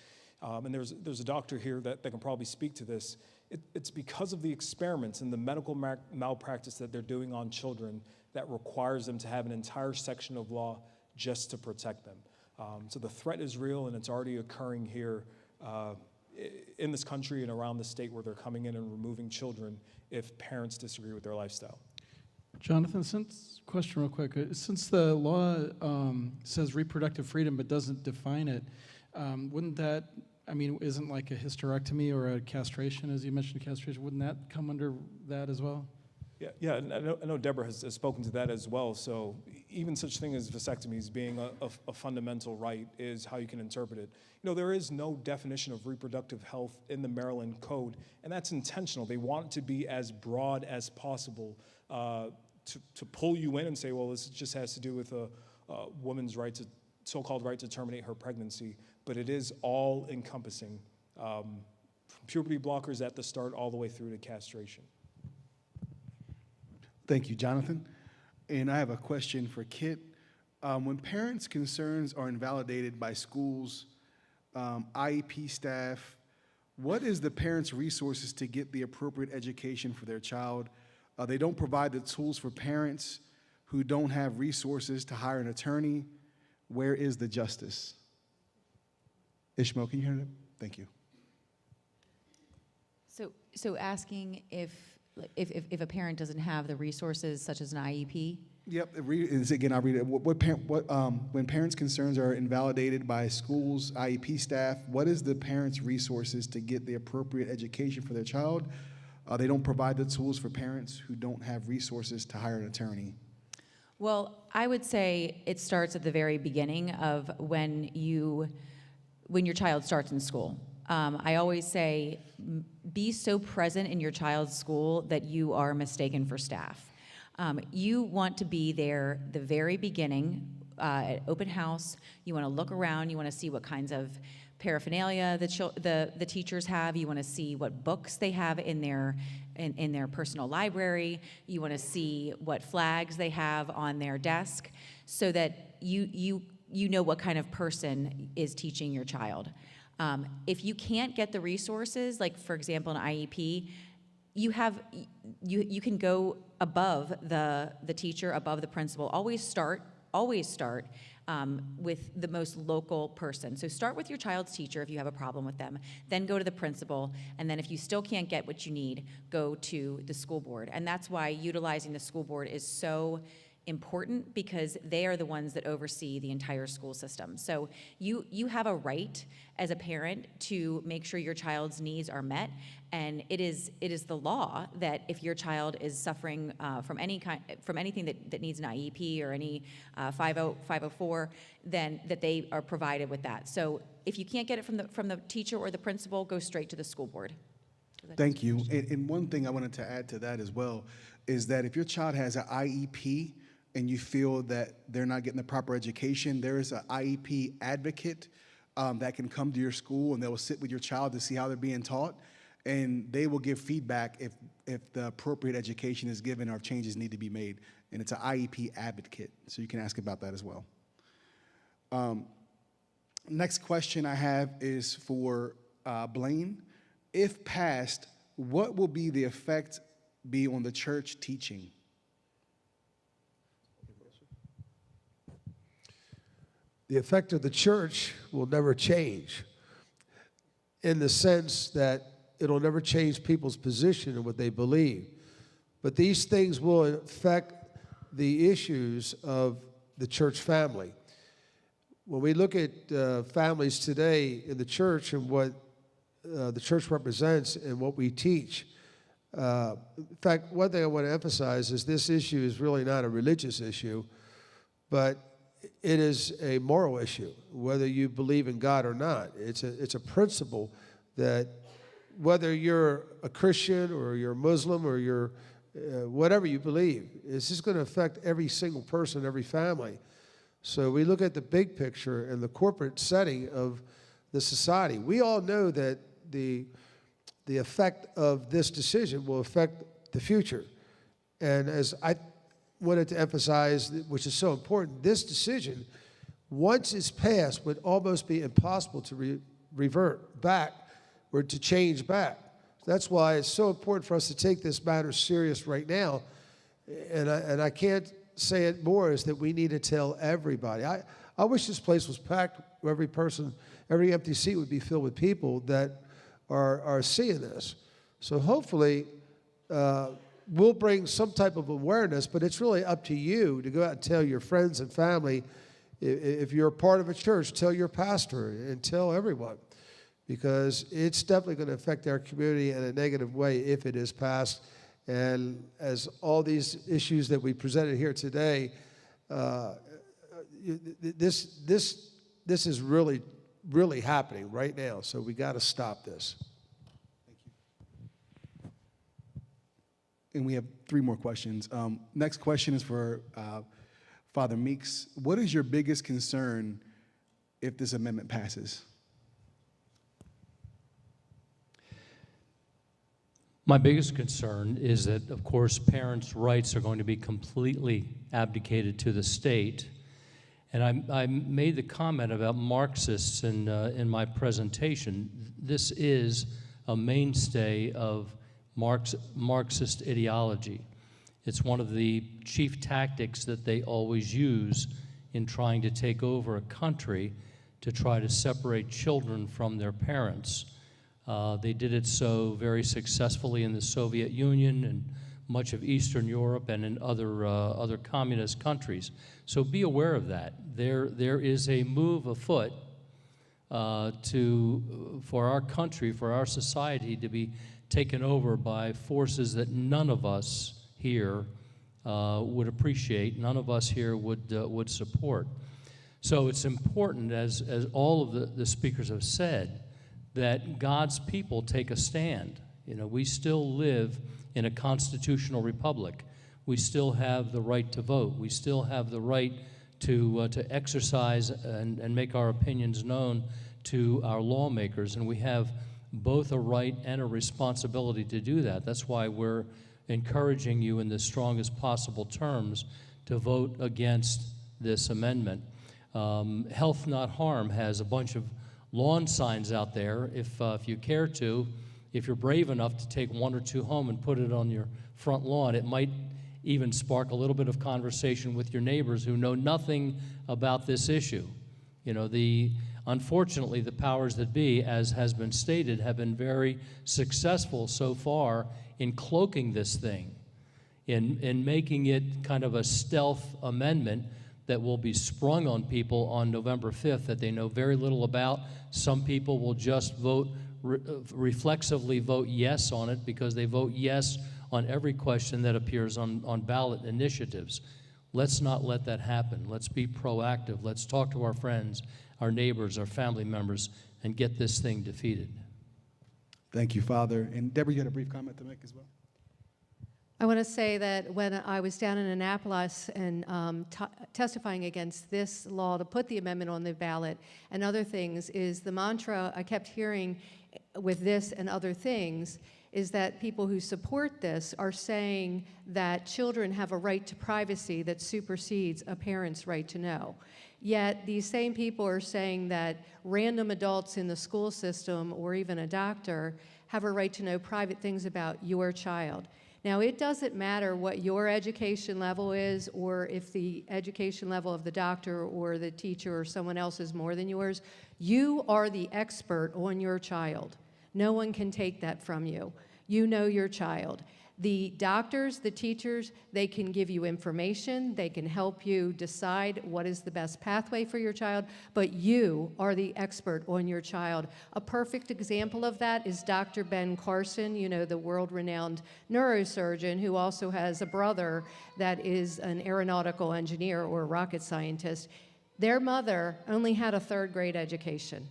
And there's a doctor here that can probably speak to this. It's because of the experiments and the medical malpractice that they're doing on children that requires them to have an entire section of law just to protect them. So the threat is real, and it's already occurring here in this country and around the state, where they're coming in and removing children if parents disagree with their lifestyle. Jonathan, question real quick. Since the law says reproductive freedom but doesn't define it, wouldn't that, isn't like a hysterectomy or a castration, as you mentioned castration, wouldn't that come under that as well? Yeah, and I know Deborah has spoken to that as well. So even such thing as vasectomies being a fundamental right is how you can interpret it. There is no definition of reproductive health in the Maryland Code, and that's intentional. They want it to be as broad as possible to pull you in and say, well, this just has to do with a woman's right to, so-called right to terminate her pregnancy, but it is all encompassing, from puberty blockers at the start all the way through to castration. Thank you, Jonathan. And I have a question for Kit. When parents' concerns are invalidated by schools, IEP staff, what is the parents' resources to get the appropriate education for their child? They don't provide the tools for parents who don't have resources to hire an attorney. Where is the justice? Ishmael, can you hear them? Thank you. So asking if a parent doesn't have the resources such as an IEP. Yep. Again, I'll read it. When parents' concerns are invalidated by schools, IEP staff, what is the parents' resources to get the appropriate education for their child? They don't provide the tools for parents who don't have resources to hire an attorney. Well, I would say it starts at the very beginning of when your child starts in school. I always say, be so present in your child's school that you are mistaken for staff. You want to be there the very beginning at open house. You want to look around. You want to see what kinds of paraphernalia the teachers have. You want to see what books they have in their personal library. You want to see what flags they have on their desk, so that you know what kind of person is teaching your child. If you can't get the resources, like for example an IEP, you can go above the teacher, above the principal. Always start with the most local person. So start with your child's teacher if you have a problem with them, then go to the principal, and then if you still can't get what you need, go to the school board. And that's why utilizing the school board is so important, because they are the ones that oversee the entire school system. So you have a right as a parent to make sure your child's needs are met, and it is the law that if your child is suffering from anything that needs an IEP or any 504, then that they are provided with that. So if you can't get it from the teacher or the principal, go straight to the school board. Thank you. And one thing I wanted to add to that as well is that if your child has an IEP and you feel that they're not getting the proper education, there is an IEP advocate that can come to your school, and they will sit with your child to see how they're being taught, and they will give feedback if the appropriate education is given or if changes need to be made. And it's an IEP advocate, so you can ask about that as well. Next question I have is for Blaine. If passed, what will be the effect be on the church teaching? The effect of the church will never change, in the sense that it'll never change people's position and what they believe. But these things will affect the issues of the church family. When we look at families today in the church and what the church represents and what we teach, in fact, one thing I want to emphasize is this issue is really not a religious issue, but it is a moral issue, whether you believe in God or not. It's a principle that whether you're a Christian or you're a Muslim or you're whatever you believe, it's just going to affect every single person, every family. So we look at the big picture and the corporate setting of the society. We all know that the effect of this decision will affect the future. And as I wanted to emphasize, which is so important, this decision, once it's passed, would almost be impossible to revert back or to change back. That's why it's so important for us to take this matter serious right now. And I can't say it more, is that we need to tell everybody. I wish this place was packed, where every empty seat would be filled with people that are seeing this. So hopefully, we'll bring some type of awareness, but it's really up to you to go out and tell your friends and family. If you're a part of a church, tell your pastor and tell everyone, because it's definitely going to affect our community in a negative way if it is passed. And as all these issues that we presented here today, this is really, really happening right now. So we got to stop this. And we have 3 more questions. Next question is for Father Meeks. What is your biggest concern if this amendment passes? My biggest concern is that, of course, parents' rights are going to be completely abdicated to the state. And I made the comment about Marxists in my presentation. This is a mainstay of Marxist ideology. It's one of the chief tactics that they always use in trying to take over a country, to try to separate children from their parents. They did it so very successfully in the Soviet Union and much of Eastern Europe and in other communist countries. So be aware of that. There is a move afoot for our country, for our society to be taken over by forces that none of us here would appreciate, none of us here would support. So it's important, as all of the speakers have said, that God's people take a stand. You know, we still live in a constitutional republic. We still have the right to vote. We still have the right to exercise and make our opinions known to our lawmakers, and we have both a right and a responsibility to do that. That's why we're encouraging you in the strongest possible terms to vote against this amendment. Health Not Harm has a bunch of lawn signs out there. If you care to, if you're brave enough to take one or two home and put it on your front lawn, it might even spark a little bit of conversation with your neighbors who know nothing about this issue. You know, unfortunately, the powers that be, as has been stated, have been very successful so far in cloaking this thing, in making it kind of a stealth amendment that will be sprung on people on November 5th that they know very little about. Some people will just reflexively vote yes on it because they vote yes on every question that appears on ballot initiatives. Let's not let that happen. Let's be proactive. Let's talk to our friends, our neighbors, our family members, and get this thing defeated. Thank you, Father. And Deborah, you had a brief comment to make as well? I want to say that when I was down in Annapolis and testifying against this law to put the amendment on the ballot and other things, is the mantra I kept hearing with this and other things is that people who support this are saying that children have a right to privacy that supersedes a parent's right to know. Yet these same people are saying that random adults in the school system or even a doctor have a right to know private things about your child. Now, it doesn't matter what your education level is or if the education level of the doctor or the teacher or someone else is more than yours. You are the expert on your child. No one can take that from you. You know your child. The doctors, the teachers, they can give you information, they can help you decide what is the best pathway for your child, but you are the expert on your child. A perfect example of that is Dr. Ben Carson, you know, the world-renowned neurosurgeon who also has a brother that is an aeronautical engineer or a rocket scientist. Their mother only had a third-grade education.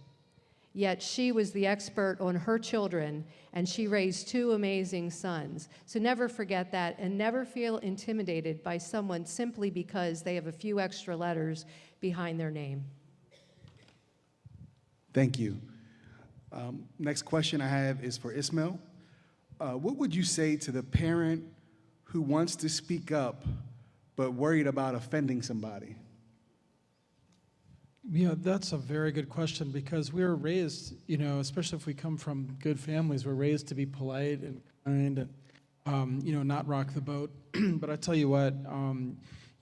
Yet she was the expert on her children, and she raised two amazing sons. So never forget that, and never feel intimidated by someone simply because they have a few extra letters behind their name. Thank you. Next question I have is for Ismail. What would you say to the parent who wants to speak up but worried about offending somebody? Yeah, that's a very good question because we were raised, you know, especially if we come from good families, we're raised to be polite and kind and, you know, not rock the boat. But I tell you what,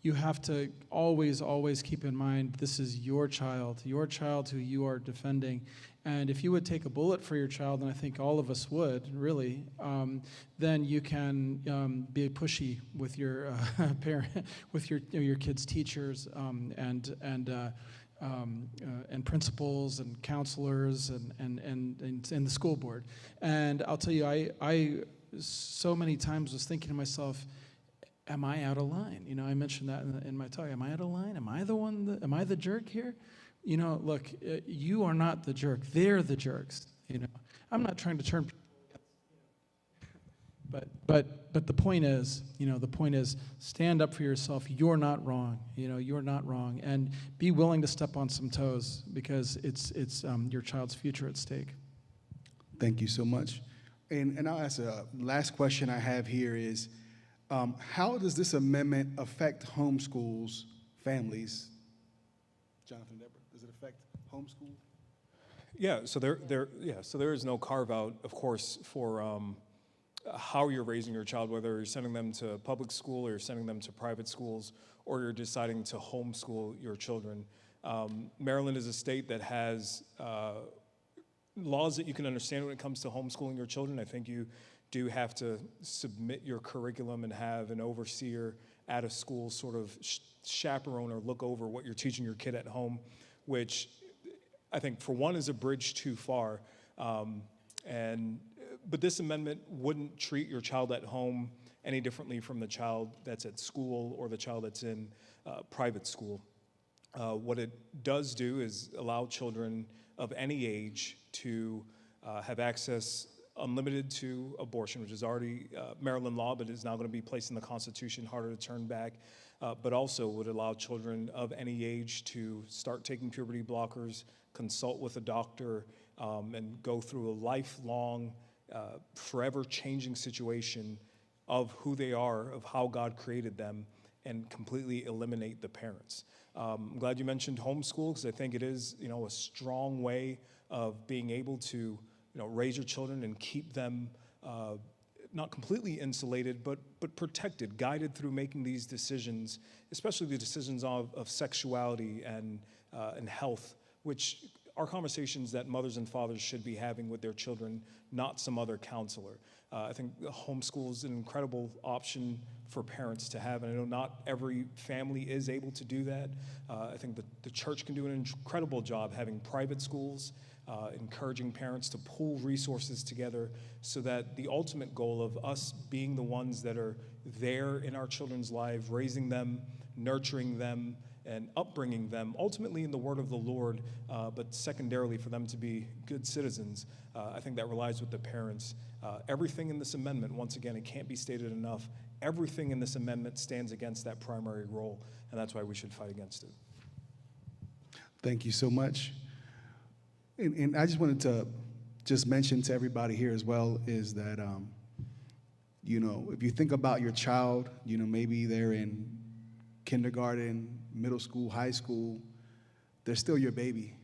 you have to always keep in mind this is your child who you are defending. And if you would take a bullet for your child, and I think all of us would, really, then you can be pushy with your parent, with your kids' teachers, and principals and counselors and the school board. And I'll tell you, I so many times was thinking to myself, am I out of line? You know, I mentioned that in my talk. Am I out of line? Am I the jerk here? You know, look, you are not the jerk. They're the jerks. You know, I'm not trying to turn people. But the point is, you know, stand up for yourself. You're not wrong. You know, you're not wrong, and be willing to step on some toes because it's your child's future at stake. Thank you so much. And I'll ask a last question I have here is, how does this amendment affect homeschools, families? Jonathan, Deborah, does it affect homeschool? Yeah. So there is no carve out, of course, for how you're raising your child, whether you're sending them to public school or you're sending them to private schools, or you're deciding to homeschool your children. Maryland is a state that has laws that you can understand when it comes to homeschooling your children. I think you do have to submit your curriculum and have an overseer at a school sort of chaperone or look over what you're teaching your kid at home, which I think, for one, is a bridge too far. But this amendment wouldn't treat your child at home any differently from the child that's at school or the child that's in private school. What it does do is allow children of any age to have access unlimited to abortion, which is already Maryland law, but is now going to be placed in the Constitution, harder to turn back, but also would allow children of any age to start taking puberty blockers, consult with a doctor, and go through a lifelong, forever changing situation of who they are, of how God created them, and completely eliminate the parents. I'm glad you mentioned homeschool, because I think it is, a strong way of being able to, raise your children and keep them not completely insulated, but protected, guided through making these decisions, especially the decisions of sexuality and health, which are conversations that mothers and fathers should be having with their children, not some other counselor. I think homeschool is an incredible option for parents to have, and I know not every family is able to do that. I think the church can do an incredible job having private schools, encouraging parents to pool resources together so that the ultimate goal of us being the ones that are there in our children's lives, raising them, nurturing them, and upbringing them, ultimately in the word of the Lord, but secondarily for them to be good citizens. I think that relies with the parents. Everything in this amendment, once again, it can't be stated enough, everything in this amendment stands against that primary role, and that's why we should fight against it. Thank you so much. And I just wanted to just mention to everybody here as well is that, if you think about your child, maybe they're in kindergarten, middle school, high school, they're still your baby.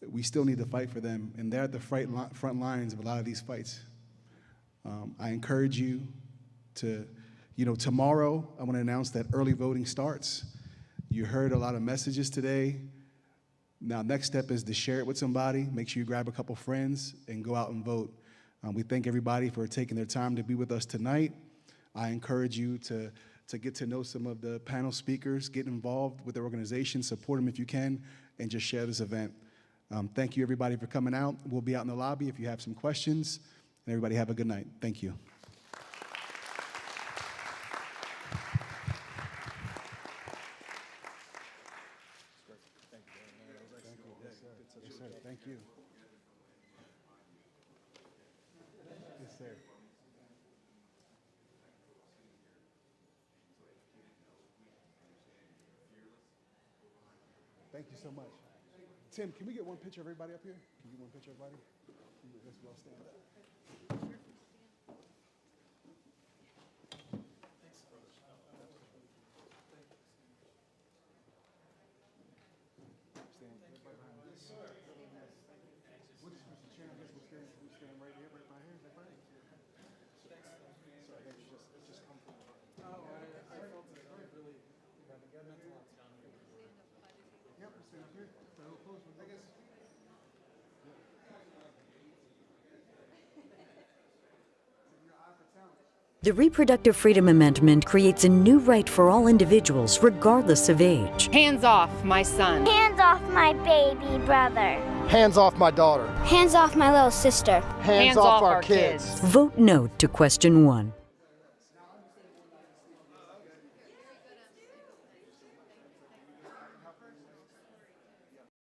We still need to fight for them, and they're at the front lines of a lot of these fights. I encourage you to, tomorrow I want to announce that early voting starts. You heard a lot of messages today. Now, next step is to share it with somebody. Make sure you grab a couple friends and go out and vote. We thank everybody for taking their time to be with us tonight. I encourage you to get to know some of the panel speakers, get involved with their organization, support them if you can, and just share this event. Thank you, everybody, for coming out. We'll be out in the lobby if you have some questions. And everybody have a good night. Thank you. Thank you. Yes, sir. Thank you so much. Tim, can we get one picture of everybody up here? Can you get one picture of everybody? Let's all stand up. The Reproductive Freedom Amendment creates a new right for all individuals, regardless of age. Hands off my son. Hands off my baby brother. Hands off my daughter. Hands off my little sister. Hands off our kids. Vote no to question 1.